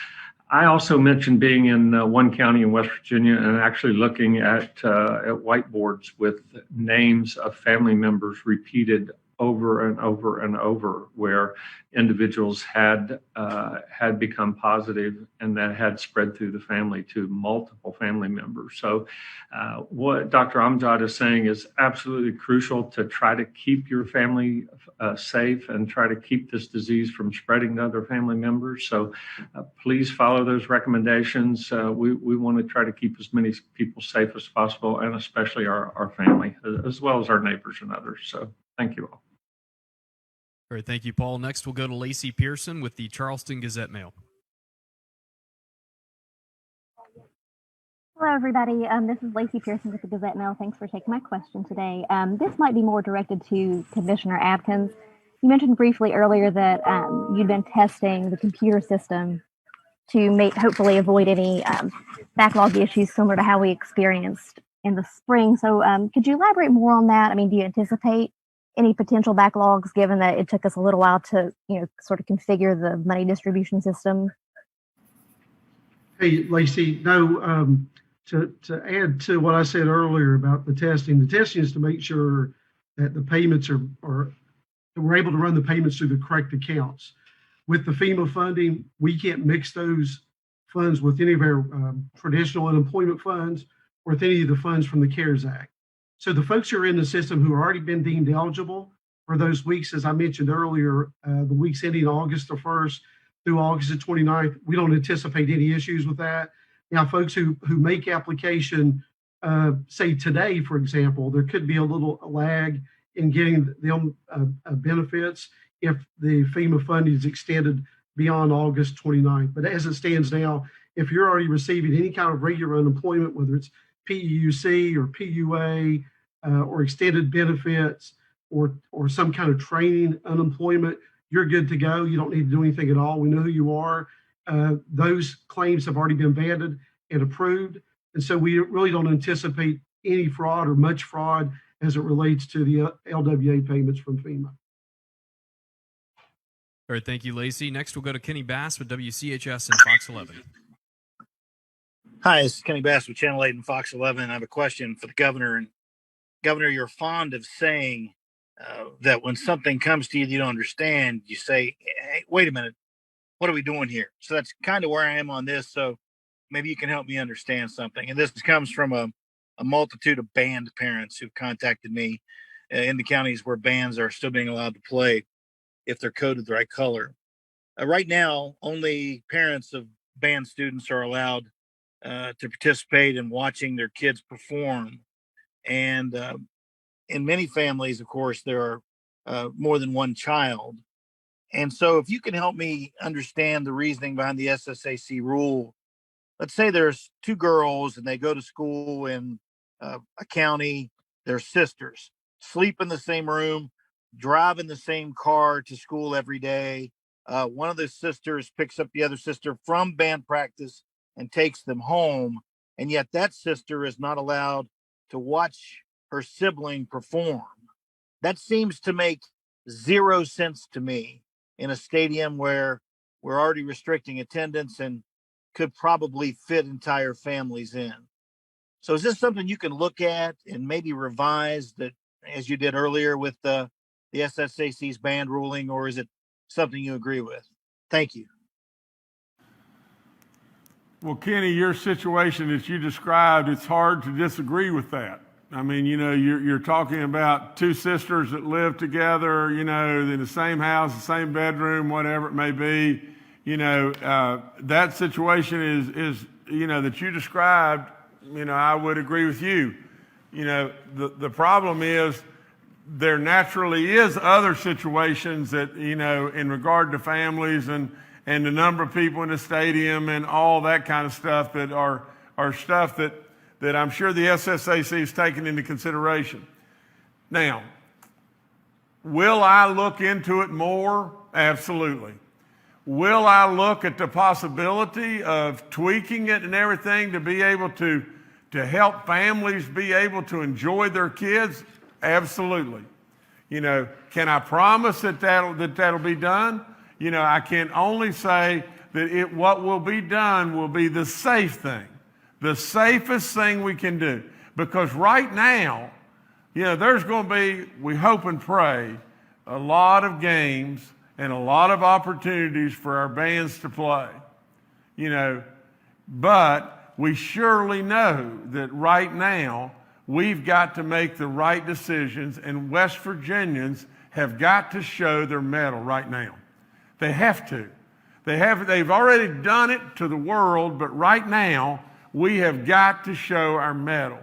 I also mentioned being in one county in West Virginia and actually looking at whiteboards with names of family members repeated over and over and over, where individuals had become positive and that had spread through the family to multiple family members. So what Dr. Amjad is saying is absolutely crucial to try to keep your family safe and try to keep this disease from spreading to other family members. So please follow those recommendations. We want to try to keep as many people safe as possible, and especially our family, as well as our neighbors and others. So thank you all. All right, thank you, Paul. Next, we'll go to Lacey Pearson with the Charleston Gazette-Mail. Hello, everybody. This is Lacey Pearson with the Gazette-Mail. Thanks for taking my question today. This might be more directed to Commissioner Adkins. You mentioned briefly earlier that you'd been testing the computer system to hopefully avoid any backlog issues similar to how we experienced in the spring. So could you elaborate more on that? I mean, do you anticipate any potential backlogs, given that it took us a little while to, sort of configure the money distribution system? Hey, Lacey, no, to add to what I said earlier about the testing is to make sure that the payments are we're able to run the payments through the correct accounts. With the FEMA funding, we can't mix those funds with any of our traditional unemployment funds or with any of the funds from the CARES Act. So the folks who are in the system who have already been deemed eligible for those weeks, as I mentioned earlier, the weeks ending August the 1st through August the 29th, we don't anticipate any issues with that. Now, folks who make application, say today, for example, there could be a little lag in getting them benefits if the FEMA funding is extended beyond August 29th. But as it stands now, if you're already receiving any kind of regular unemployment, whether it's PEUC or PUA or extended benefits or some kind of training unemployment, you're good to go. You don't need to do anything at all. We know who you are. Those claims have already been vetted and approved. And so we really don't anticipate any fraud or much fraud as it relates to the LWA payments from FEMA. All right, thank you, Lacey. Next, we'll go to Kenny Bass with WCHS and Fox 11. Hi, this is Kenny Bass with Channel 8 and Fox 11. I have a question for the governor. And Governor, you're fond of saying that when something comes to you that you don't understand, you say, hey, wait a minute, what are we doing here? So that's kind of where I am on this. So maybe you can help me understand something. And this comes from a multitude of band parents who've contacted me in the counties where bands are still being allowed to play if they're coded the right color. Right now, only parents of band students are allowed to participate in watching their kids perform. And in many families, of course, there are more than one child. And so if you can help me understand the reasoning behind the SSAC rule, let's say there's two girls and they go to school in a county, they're sisters, sleep in the same room, drive in the same car to school every day. One of the sisters picks up the other sister from band practice and takes them home. And yet that sister is not allowed to watch her sibling perform. That seems to make zero sense to me in a stadium where we're already restricting attendance and could probably fit entire families in. So is this something you can look at and maybe revise that, as you did earlier with the SSAC's band ruling, or is it something you agree with? Thank you. Well, Kenny, your situation that you described, it's hard to disagree with that. I mean, you're talking about two sisters that live together, in the same house, the same bedroom, whatever it may be. That situation is that you described, I would agree with you. The problem is there naturally is other situations that, in regard to families and the number of people in the stadium and all that kind of stuff that are stuff that I'm sure the SSAC is taking into consideration. Now, will I look into it more? Absolutely. Will I look at the possibility of tweaking it and everything to be able to help families be able to enjoy their kids? Absolutely. Can I promise that that'll be done? I can only say that what will be done will be the safe thing, the safest thing we can do. Because right now, there's going to be, we hope and pray, a lot of games and a lot of opportunities for our bands to play. But we surely know that right now we've got to make the right decisions, and West Virginians have got to show their mettle right now. They have to. They've already done it to the world, but right now we have got to show our mettle.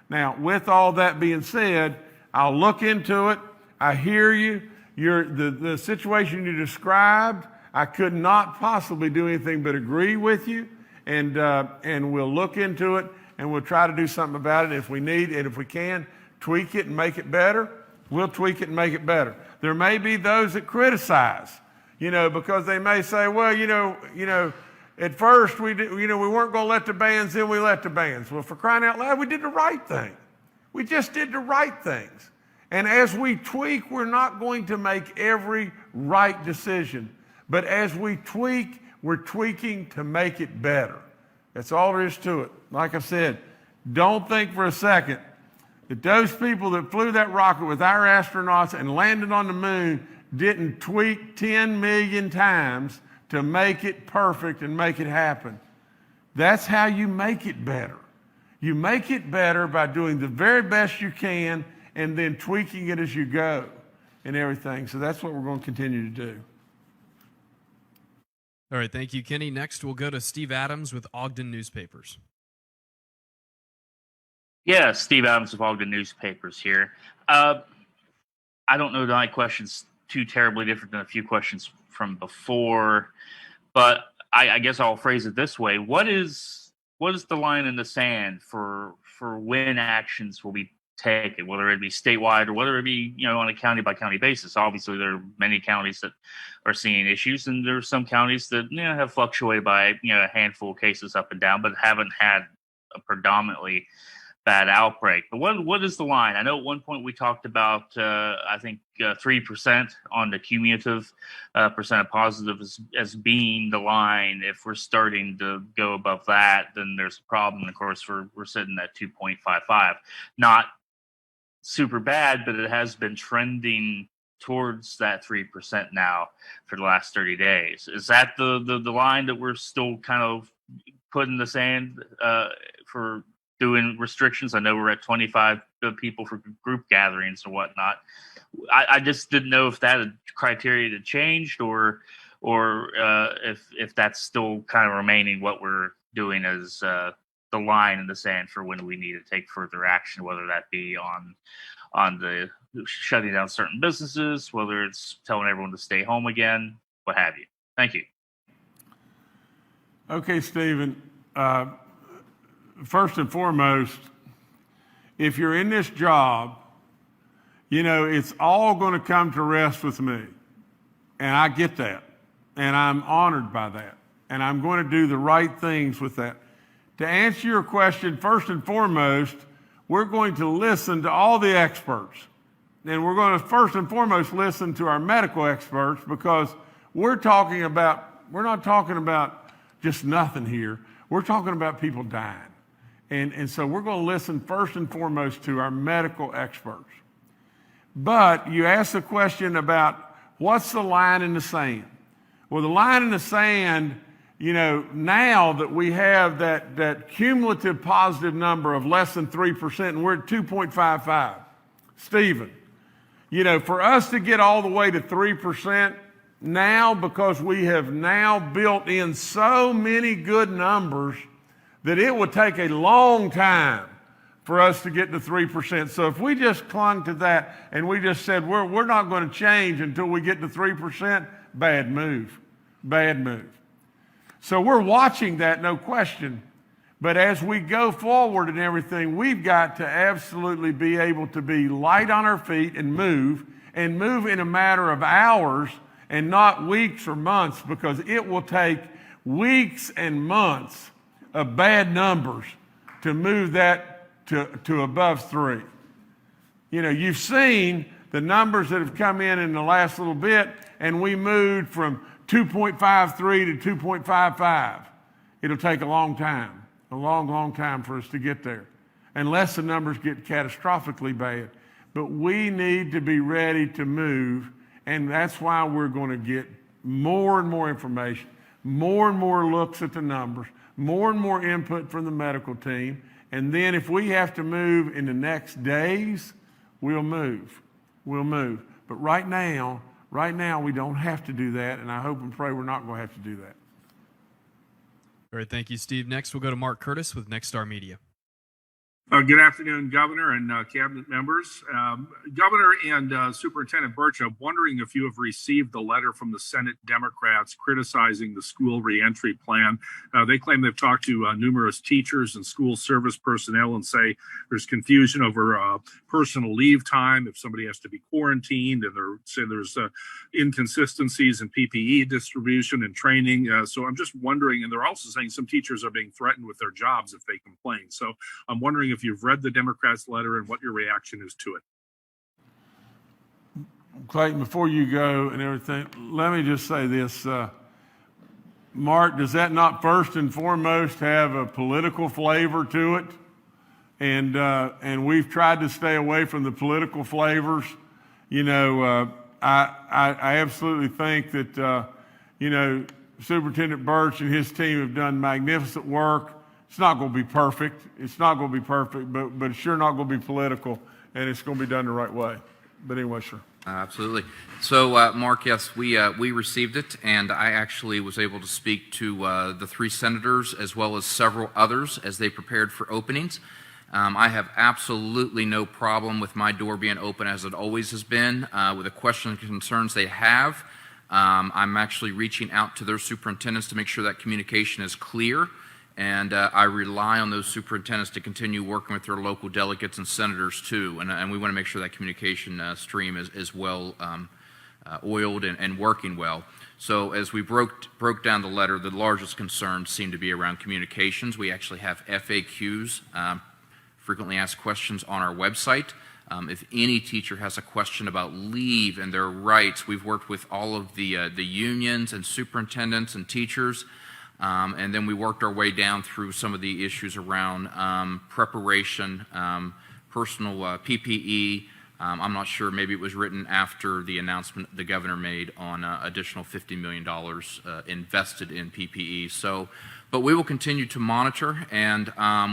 Now, with all that being said, I'll look into it. I hear you. The situation you described, I could not possibly do anything but agree with you, and we'll look into it, and we'll try to do something about it if we need, and if we can, tweak it and make it better, we'll tweak it and make it better. There may be those that criticize, because they may say, well, at first we weren't going to let the bands in, we let the bands. Well, for crying out loud, we did the right thing. We just did the right things. And as we tweak, we're not going to make every right decision. But as we tweak, we're tweaking to make it better. That's all there is to it. Like I said, don't think for a second that those people that flew that rocket with our astronauts and landed on the moon didn't tweak 10 million times to make it perfect and make it happen. That's how you make it better. You make it better by doing the very best you can and then tweaking it as you go and everything. So that's what we're going to continue to do. All right, thank you, Kenny. Next, we'll go to Steve Adams with Ogden Newspapers. Yeah, Steve Adams of Ogden Newspapers here. I don't know that my question's too terribly different than a few questions from before, but I guess I'll phrase it this way. What is the line in the sand for when actions will be taken, whether it be statewide or whether it be, on a county by county basis? Obviously, there are many counties that are seeing issues, and there are some counties that have fluctuated by a handful of cases up and down, but haven't had a predominantly bad outbreak. But what is the line? I know at one point we talked about, I think 3% on the cumulative percent of positive as being the line. If we're starting to go above that, then there's a problem. Of course, we're sitting at 2.55. Not super bad, but it has been trending towards that 3% now for the last 30 days. Is that the line that we're still kind of putting in the sand for doing restrictions? I know we're at 25 people for group gatherings and whatnot. I just didn't know if that criteria had changed or if that's still kind of remaining what we're doing as the line in the sand for when we need to take further action, whether that be on the shutting down certain businesses, whether it's telling everyone to stay home again, what have you. Thank you. Okay, Stephen. First and foremost, if you're in this job, it's all going to come to rest with me. And I get that. And I'm honored by that. And I'm going to do the right things with that. To answer your question, first and foremost, we're going to listen to all the experts. And we're going to first and foremost listen to our medical experts, because we're not talking about just nothing here. We're talking about people dying. And so we're going to listen first and foremost to our medical experts. But you asked the question about what's the line in the sand? Well, the line in the sand, now that we have that cumulative positive number of less than 3%, and we're at 2.55, Stephen, for us to get all the way to 3% now, because we have now built in so many good numbers that it would take a long time for us to get to 3%. So if we just clung to that and we just said we're not going to change until we get to 3%, bad move, bad move. So we're watching that, no question. But as we go forward and everything, we've got to absolutely be able to be light on our feet and move in a matter of hours and not weeks or months, because it will take weeks and months of bad numbers to move that to above 3. You know, you've seen the numbers that have come in the last little bit, and we moved from 2.53 to 2.55. It'll take a long time, a long, long time for us to get there, unless the numbers get catastrophically bad. But we need to be ready to move, and that's why we're going to get more and more information, more and more looks at the numbers, more and more input from the medical team. And then if we have to move in the next days, we'll move. We'll move. But right now, we don't have to do that, and I hope and pray we're not going to have to do that. All right, thank you, Steve. Next, we'll go to Mark Curtis with Nexstar Media. Good afternoon, Governor and Cabinet members. Governor and Superintendent Birch, I'm wondering if you have received the letter from the Senate Democrats criticizing the school reentry plan. They claim they've talked to numerous teachers and school service personnel and say there's confusion over personal leave time if somebody has to be quarantined, and there's inconsistencies in PPE distribution and training. So I'm just wondering, and they're also saying some teachers are being threatened with their jobs if they complain. So I'm wondering if you've read the Democrats' letter and what your reaction is to it. Clayton, before you go and everything, let me just say this. Mark, does that not first and foremost have a political flavor to it? And we've tried to stay away from the political flavors. You know, I absolutely think that, you know, Superintendent Birch and his team have done magnificent work. It's not going to be perfect. It's not going to be perfect, but it's sure not going to be political, and it's going to be done the right way. But anyway, sure. Absolutely. So, Mark, yes, we received it, and I actually was able to speak to the 3 senators as well as several others as they prepared for openings. I have absolutely no problem with my door being open as it always has been. With the questions and concerns they have, I'm actually reaching out to their superintendents to make sure that communication is clear. And I rely on those superintendents to continue working with their local delegates and senators too. And we want to make sure that communication stream is well oiled and working well. So as we broke down the letter, the largest concerns seem to be around communications. We actually have FAQs, frequently asked questions, on our website. If any teacher has a question about leave and their rights, we've worked with all of the unions and superintendents and teachers. And then we worked our way down through some of the issues around preparation, personal PPE. I'm not sure, maybe it was written after the announcement the governor made on additional $50 million invested in PPE. So, but we will continue to monitor, and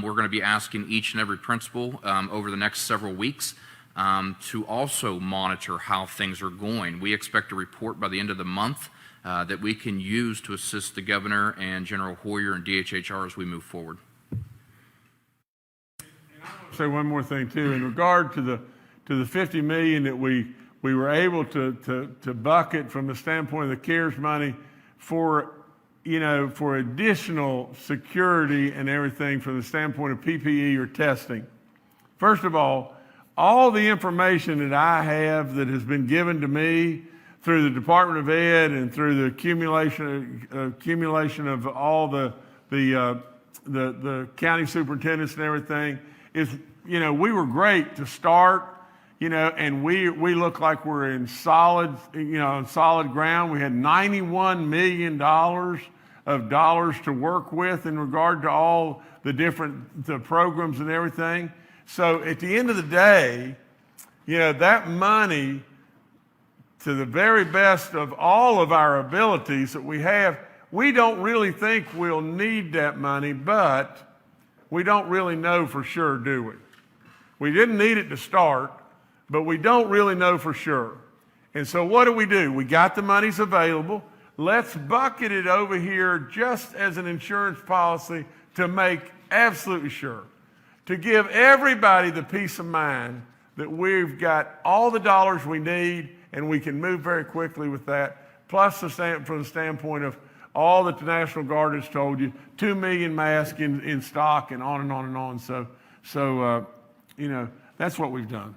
we're going to be asking each and every principal over the next several weeks to also monitor how things are going. We expect a report by the end of the month that we can use to assist the governor and General Hoyer and DHHR as we move forward. And I want to say one more thing too, in regard to the $50 million that we were able to bucket from the standpoint of the CARES money for, you know, for additional security and everything from the standpoint of PPE or testing. First of all the information that I have that has been given to me through the Department of Ed and through the accumulation of all the county superintendents and everything is, you know, we were great to start, you know, and we look like we're in solid ground. We had $91 million of dollars to work with in regard to all the different programs and everything. So at the end of the day, you know, that money, to the very best of all of our abilities that we have, we don't really think we'll need that money, but we don't really know for sure, do we? We didn't need it to start, but we don't really know for sure. And so what do? We got the monies available. Let's bucket it over here just as an insurance policy to make absolutely sure. to give everybody the peace of mind that we've got all the dollars we need and we can move very quickly with that. Plus, from the standpoint of all that the National Guard has told you, 2 million masks in stock and on and on and on. So that's what we've done.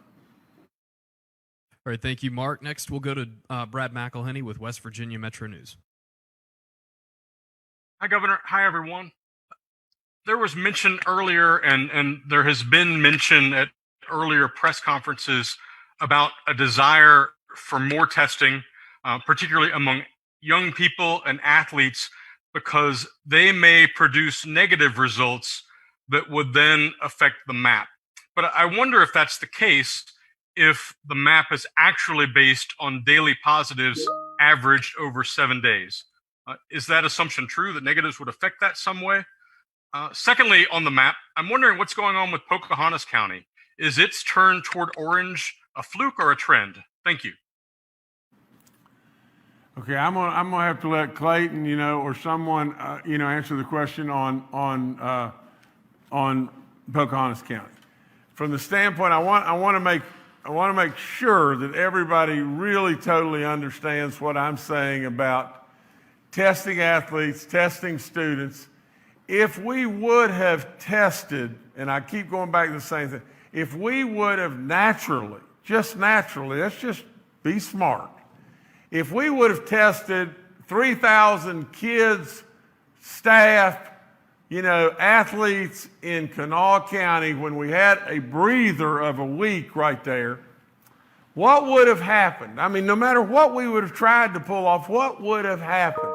All right, thank you, Mark. Next, we'll go to Brad Mcelhenny with West Virginia Metro News. Hi, Governor. Hi, everyone. There was mention earlier, and there has been mention at earlier press conferences about a desire for more testing, particularly among young people and athletes, because they may produce negative results that would then affect the map. But I wonder if that's the case, if the map is actually based on daily positives averaged over 7 days. Is that assumption true, that negatives would affect that some way? Secondly, on the map, I'm wondering what's going on with Pocahontas County. Is its turn toward orange a fluke or a trend? Thank you. Okay, I'm gonna have to let Clayton, or someone, answer the question on Pocahontas County. From the standpoint, I want to make sure that everybody really totally understands what I'm saying about testing athletes, testing students. If we would have tested, and I keep going back to the same thing, if we would have naturally, let's just be smart. If we would have tested 3,000 kids, staff, athletes in Kanawha County when we had a breather of a week right there, what would have happened? I mean, no matter what we would have tried to pull off, what would have happened?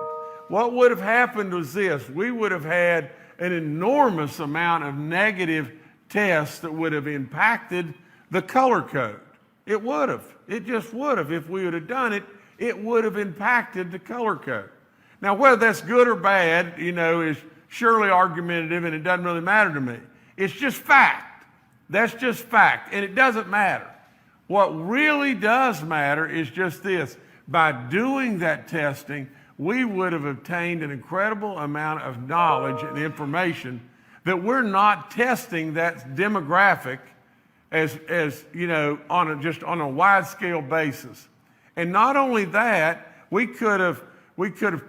What would have happened was this: we would have had an enormous amount of negative tests that would have impacted the color code. It would have. It just would have. If we would have done it, it would have impacted the color code. Now, whether that's good or bad, is surely argumentative, and it doesn't really matter to me. It's just fact. That's just fact, and it doesn't matter. What really does matter is just this: by doing that testing, we would have obtained an incredible amount of knowledge and information that we're not testing that demographic as on a wide scale basis. And not only that, we could have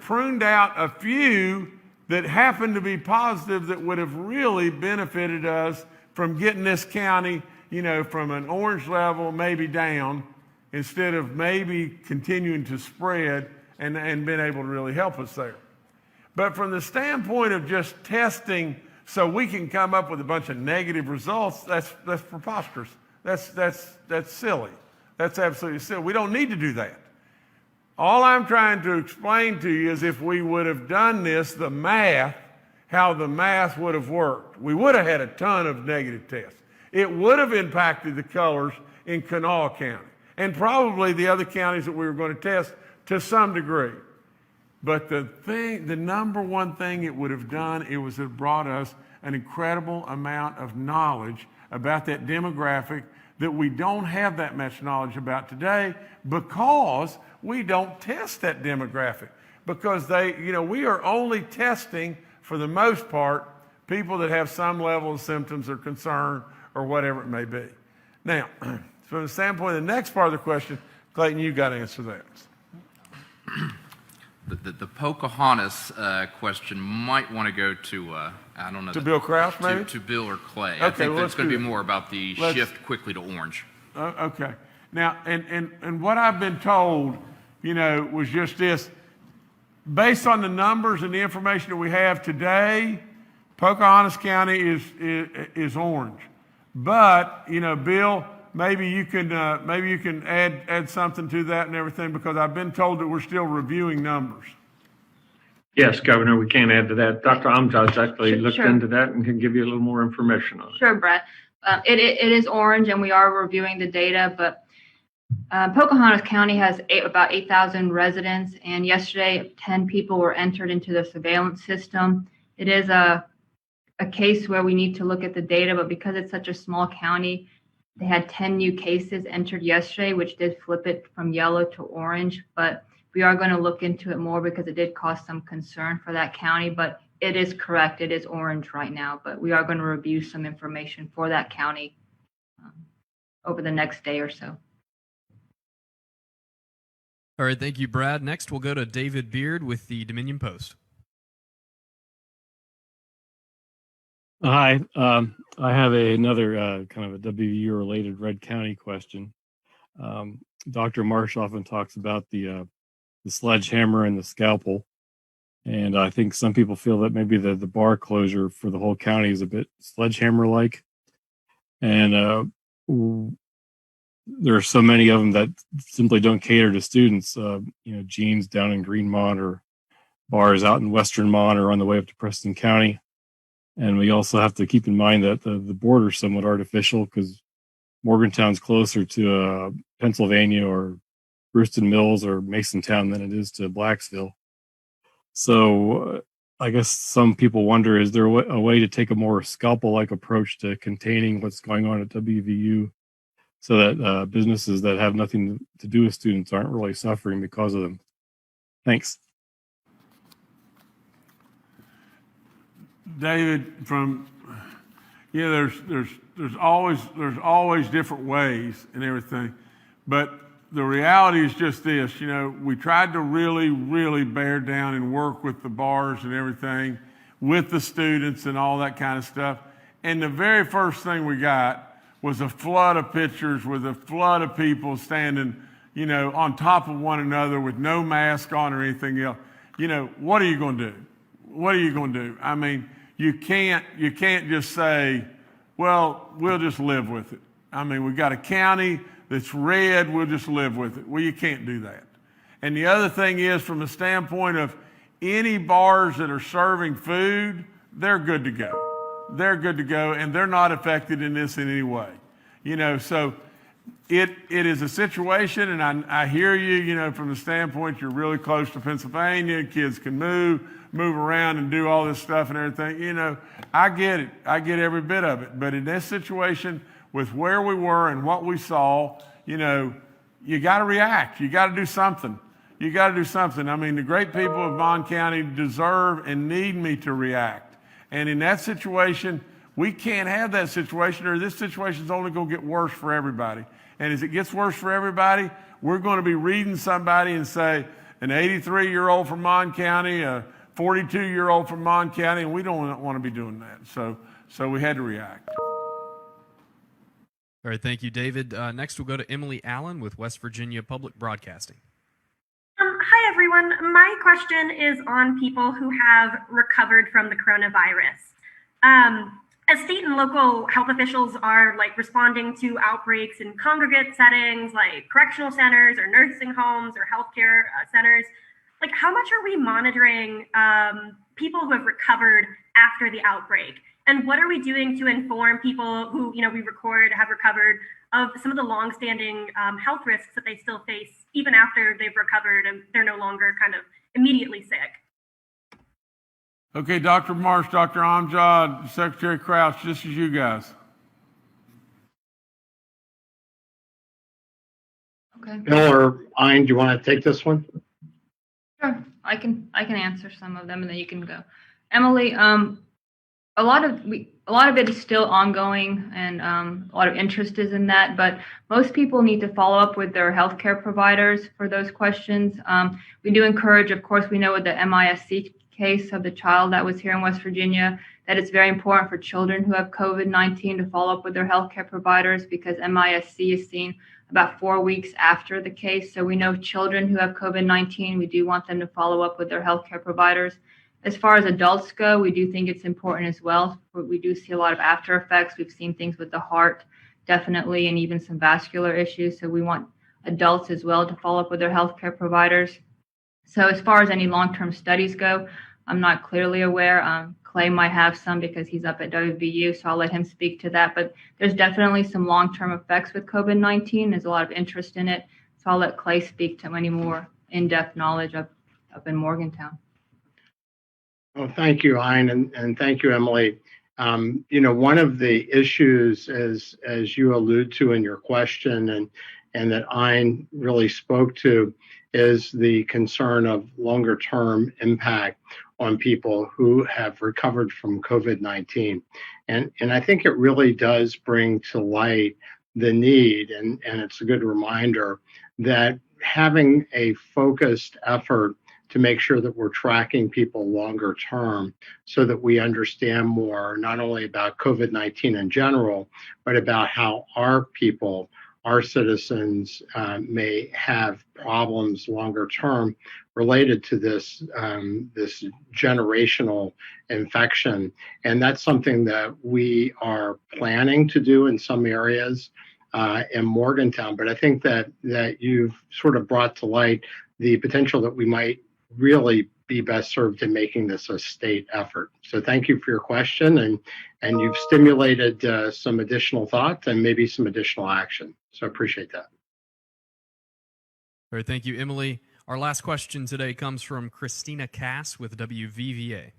pruned out a few that happened to be positive that would have really benefited us from getting this county, from an orange level maybe down, instead of maybe continuing to spread and been able to really help us there. But from the standpoint of just testing so we can come up with a bunch of negative results, that's preposterous. That's silly. That's absolutely silly. We don't need to do that. All I'm trying to explain to you is if we would have done this, how the math would have worked. We would have had a ton of negative tests. It would have impacted the colors in Kanawha County and probably the other counties that we were going to test to some degree. But the number one thing it would have done, it was it brought us an incredible amount of knowledge about that demographic that we don't have that much knowledge about today because we don't test that demographic. Because we are only testing, for the most part, people that have some level of symptoms or concern or whatever it may be. Now, from the standpoint of the next part of the question, Clayton, you've got to answer that. The Pocahontas question might want to go to, I don't know. To Bill Crouch, maybe? To Bill or Clay. Okay, I think well, it's going to be more about the shift quickly to orange. Okay. Now, and what I've been told, was just this. Based on the numbers and the information that we have today, Pocahontas County is orange. But, Bill, maybe you can add something to that and everything, because I've been told that we're still reviewing numbers. Yes, Governor, we can add to that. Dr. Amjad's actually looked Sure. into that and can give you a little more information on it. Sure, Brett. It is orange, and we are reviewing the data, but Pocahontas County has about 8,000 residents, and yesterday 10 people were entered into the surveillance system. It is a case where we need to look at the data, but because it's such a small county, they had 10 new cases entered yesterday, which did flip it from yellow to orange. But we are going to look into it more because it did cause some concern for that county. But it is correct. It is orange right now, but we are going to review some information for that county over the next day or so. All right, thank you, Brad. Next, we'll go to David Beard with the Dominion Post. Hi, I have another kind of a WVU-related Red County question. Dr. Marsh often talks about the sledgehammer and the scalpel, and I think some people feel that maybe the bar closure for the whole county is a bit sledgehammer-like, and there are so many of them that simply don't cater to students. Jeans down in Greenmont or bars out in Western Mont or on the way up to Preston County. And we also have to keep in mind that the border is somewhat artificial because Morgantown's closer to Pennsylvania or Brewston Mills or Masontown than it is to Blacksville. So I guess some people wonder, is there a way to take a more scalpel-like approach to containing what's going on at WVU so that businesses that have nothing to do with students aren't really suffering because of them? Thanks. David, there's always different ways and everything, but the reality is just this. We tried to really bear down and work with the bars and everything, with the students and all that kind of stuff. And the very first thing we got was a flood of pictures with a flood of people standing, on top of one another with no mask on or anything else. What are you going to do? What are you going to do? I mean, you can't just say, well, we'll just live with it. I mean, we've got a county that's red, we'll just live with it. Well, you can't do that. And the other thing is, from the standpoint of any bars that are serving food, they're good to go. They're good to go, and they're not affected in this in any way. So it is a situation, and I hear you, from the standpoint you're really close to Pennsylvania, kids can move around and do all this stuff and everything. I get it. I get every bit of it. But in this situation, with where we were and what we saw, you got to react. You got to do something. You got to do something. I mean, the great people of Mon County deserve and need me to react. And in that situation, we can't have that situation, or this situation is only going to get worse for everybody. And as it gets worse for everybody, we're going to be reading somebody and say, an 83-year-old from Mon County, a 42-year-old from Mon County, and we don't want to be doing that. So we had to react. All right, thank you, David. Next, we'll go to Emily Allen with West Virginia Public Broadcasting. Hi, everyone. My question is on people who have recovered from the coronavirus. As state and local health officials are responding to outbreaks in congregate settings like correctional centers or nursing homes or healthcare centers, how much are we monitoring people who have recovered after the outbreak? And what are we doing to inform people who, we have recovered of some of the longstanding health risks that they still face even after they've recovered and they're no longer kind of immediately sick? Okay, Dr. Marsh, Dr. Amjad, Secretary Crouch, this is you guys. Okay. Bill or Ein, do you want to take this one? Sure, I can answer some of them, and then you can go. Emily, a lot of it is still ongoing, and a lot of interest is in that. But most people need to follow up with their healthcare providers for those questions. We do encourage, of course, we know with the MISC case of the child that was here in West Virginia, that it's very important for children who have COVID-19 to follow up with their healthcare providers, because MISC is seen about 4 weeks after the case. So we know children who have COVID-19, we do want them to follow up with their healthcare providers. As far as adults go, we do think it's important as well. We do see a lot of after effects. We've seen things with the heart, definitely, and even some vascular issues. So we want adults as well to follow up with their healthcare providers. So as far as any long-term studies go, I'm not clearly aware. Clay might have some because he's up at WVU, so I'll let him speak to that. But there's definitely some long-term effects with COVID-19. There's a lot of interest in it. So I'll let Clay speak to any more in-depth knowledge up in Morgantown. Oh, thank you, Ein, and thank you, Emily. One of the issues, as you allude to in your question, and that Ein really spoke to, is the concern of longer-term impact. on people who have recovered from COVID-19. And I think it really does bring to light the need, and it's a good reminder that having a focused effort to make sure that we're tracking people longer term so that we understand more, not only about COVID-19 in general, but about how our people, our citizens may have problems longer term related to this generational infection. And that's something that we are planning to do in some areas in Morgantown. But I think that you've sort of brought to light the potential that we might really be best served in making this a state effort. So thank you for your question, and you've stimulated some additional thought and maybe some additional action. So I appreciate that. All right, thank you, Emily. Our last question today comes from Christina Cass with WVVA.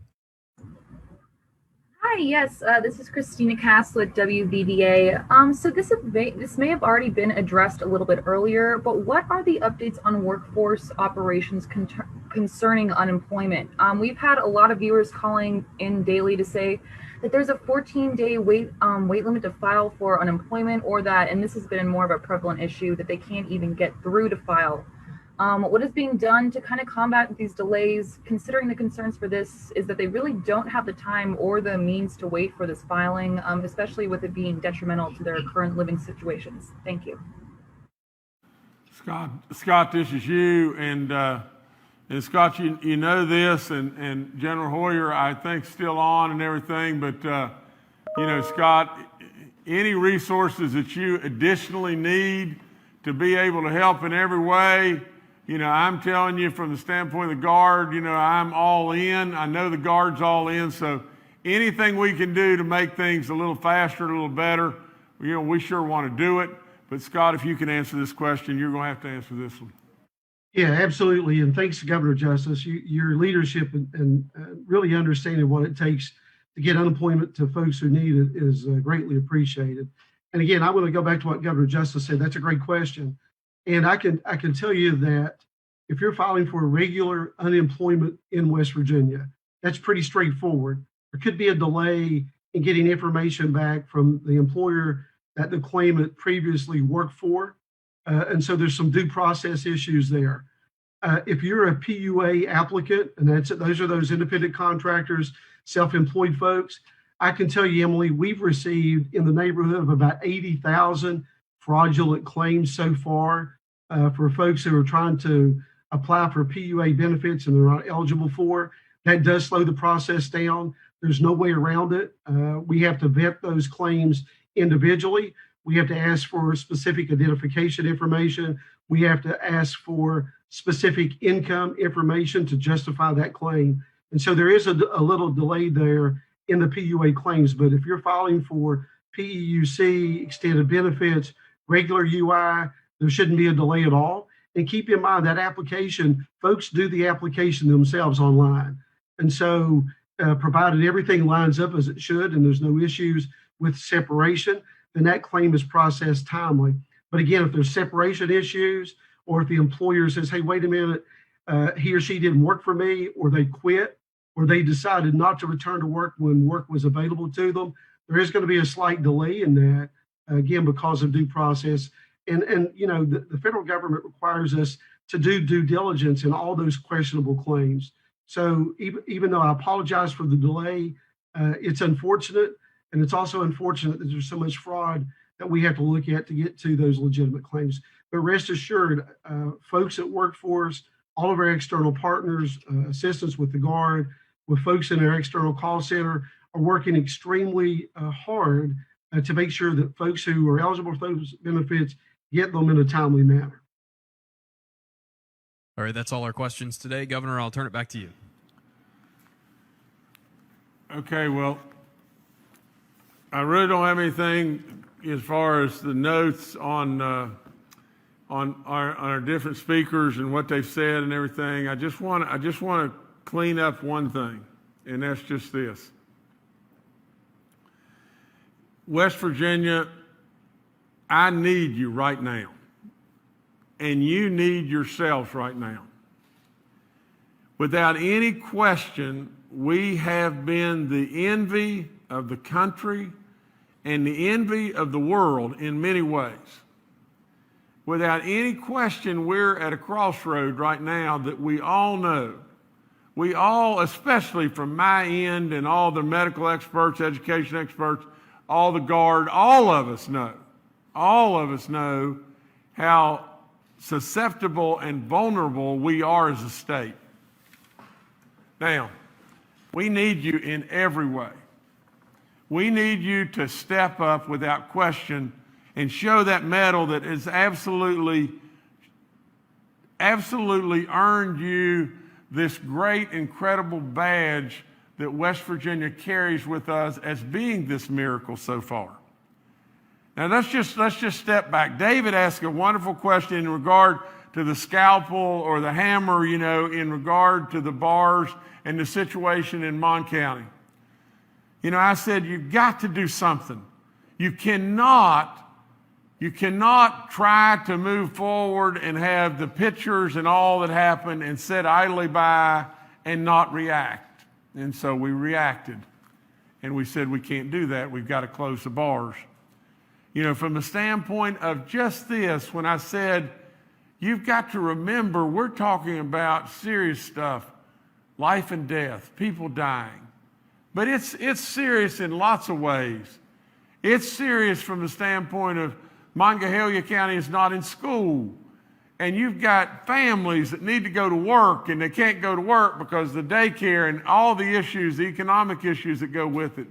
Hi, yes, this is Christina Cass with WVVA. So this may have already been addressed a little bit earlier, but what are the updates on workforce operations concerning unemployment? We've had a lot of viewers calling in daily to say that there's a 14-day wait limit to file for unemployment, or that, and this has been more of a prevalent issue, that they can't even get through to file. What is being done to kind of combat these delays, considering the concerns for this, is that they really don't have the time or the means to wait for this filing, especially with it being detrimental to their current living situations. Thank you. Scott, this is you, and Scott, you know this, and General Hoyer, I think, still on and everything, but Scott, any resources that you additionally need to be able to help in every way, I'm telling you from the standpoint of the Guard, I'm all in. I know the Guard's all in, so anything we can do to make things a little faster, a little better, we sure want to do it. But Scott, if you can answer this question, you're going to have to answer this one. Yeah, absolutely. And thanks to Governor Justice, your leadership and really understanding what it takes to get unemployment to folks who need it is greatly appreciated. And again, I want to go back to what Governor Justice said. That's a great question. And I can tell you that if you're filing for regular unemployment in West Virginia, that's pretty straightforward. There could be a delay in getting information back from the employer that the claimant previously worked for. And so there's some due process issues there. If you're a PUA applicant, and those are those independent contractors, self-employed folks, I can tell you, Emily, we've received in the neighborhood of about 80,000 fraudulent claims so far for folks who are trying to apply for PUA benefits and they're not eligible for. That does slow the process down. There's no way around it. We have to vet those claims individually. We have to ask for specific identification information. We have to ask for specific income information to justify that claim. And so there is a little delay there in the PUA claims. But if you're filing for PEUC, extended benefits, regular UI, there shouldn't be a delay at all. And keep in mind that application, folks do the application themselves online. And so provided everything lines up as it should and there's no issues with separation, then that claim is processed timely. But again, if there's separation issues, or if the employer says, hey, wait a minute, he or she didn't work for me, or they quit, or they decided not to return to work when work was available to them, there is going to be a slight delay in that, again, because of due process. And the federal government requires us to do due diligence in all those questionable claims. So even though I apologize for the delay, it's unfortunate. And it's also unfortunate that there's so much fraud that we have to look at to get to those legitimate claims. But rest assured, folks at Workforce, all of our external partners, assistants with the Guard, with folks in our external call center are working extremely hard to make sure that folks who are eligible for those benefits get them in a timely manner. All right, that's all our questions today. Governor, I'll turn it back to you. Okay, well, I really don't have anything as far as the notes on our different speakers and what they've said and everything. I just want to clean up one thing, and that's just this. West Virginia, I need you right now, and you need yourselves right now. Without any question, we have been the envy of the country and the envy of the world in many ways. Without any question, we're at a crossroad right now that we all know. We all, especially from my end and all the medical experts, education experts, all the guard, all of us know how susceptible and vulnerable we are as a state. Now, we need you in every way. We need you to step up without question and show that medal that has absolutely earned you this great, incredible badge that West Virginia carries with us as being this miracle so far. Now let's just step back. David asked a wonderful question in regard to the scalpel or the hammer, in regard to the bars and the situation in Mon County. I said, you've got to do something. You cannot try to move forward and have the pictures and all that happened and sit idly by and not react. And so we reacted. And we said, we can't do that. We've got to close the bars. From the standpoint of just this, when I said, you've got to remember, we're talking about serious stuff, life and death, people dying. But it's serious in lots of ways. It's serious from the standpoint of Monongalia County is not in school. And you've got families that need to go to work and they can't go to work because the daycare and all the issues, the economic issues that go with it.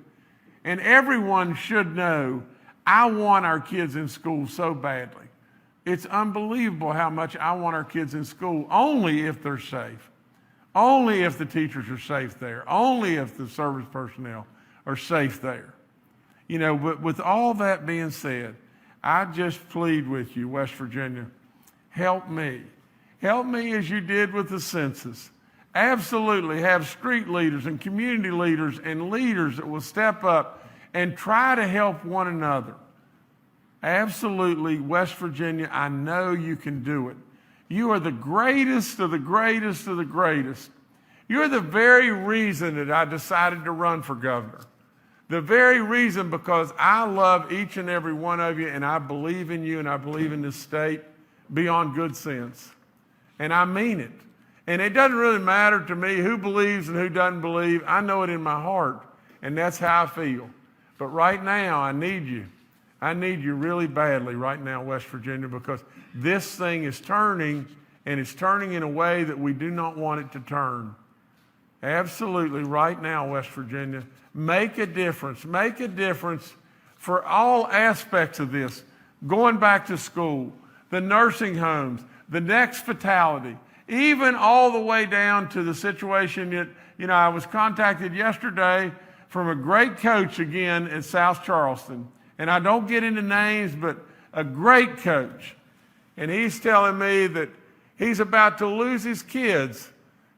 And everyone should know, I want our kids in school so badly. It's unbelievable how much I want our kids in school, only if they're safe. Only if the teachers are safe there. Only if the service personnel are safe there. But with all that being said, I just plead with you, West Virginia, help me. Help me as you did with the census. Absolutely have street leaders and community leaders and leaders that will step up and try to help one another. Absolutely, West Virginia, I know you can do it. You are the greatest of the greatest of the greatest. You're the very reason that I decided to run for governor. The very reason, because I love each and every one of you, and I believe in you, and I believe in this state beyond good sense. And I mean it. And it doesn't really matter to me who believes and who doesn't believe. I know it in my heart, and that's how I feel. But right now, I need you. I need you really badly right now, West Virginia, because this thing is turning, and it's turning in a way that we do not want it to turn. Absolutely, right now, West Virginia, make a difference. Make a difference for all aspects of this. Going back to school, the nursing homes, the next fatality, even all the way down to the situation that, I was contacted yesterday from a great coach again in South Charleston. And I don't get into names, but a great coach. And he's telling me that he's about to lose his kids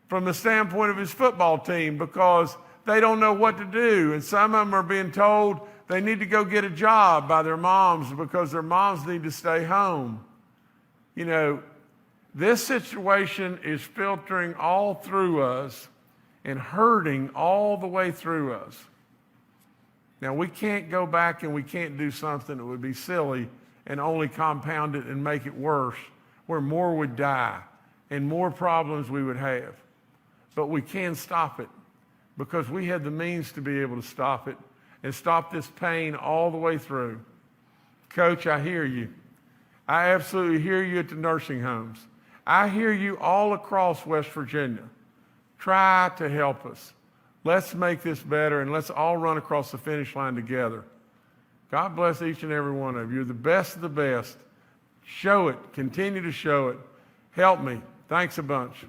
from the standpoint of his football team because they don't know what to do. And some of them are being told they need to go get a job by their moms because their moms need to stay home. This situation is filtering all through us and hurting all the way through us. Now, we can't go back and we can't do something that would be silly and only compound it and make it worse, where more would die and more problems we would have. But we can stop it because we had the means to be able to stop it and stop this pain all the way through. Coach, I hear you. I absolutely hear you at the nursing homes. I hear you all across West Virginia. Try to help us. Let's make this better, and let's all run across the finish line together. God bless each and every one of you. You're the best of the best. Show it. Continue to show it. Help me. Thanks a bunch.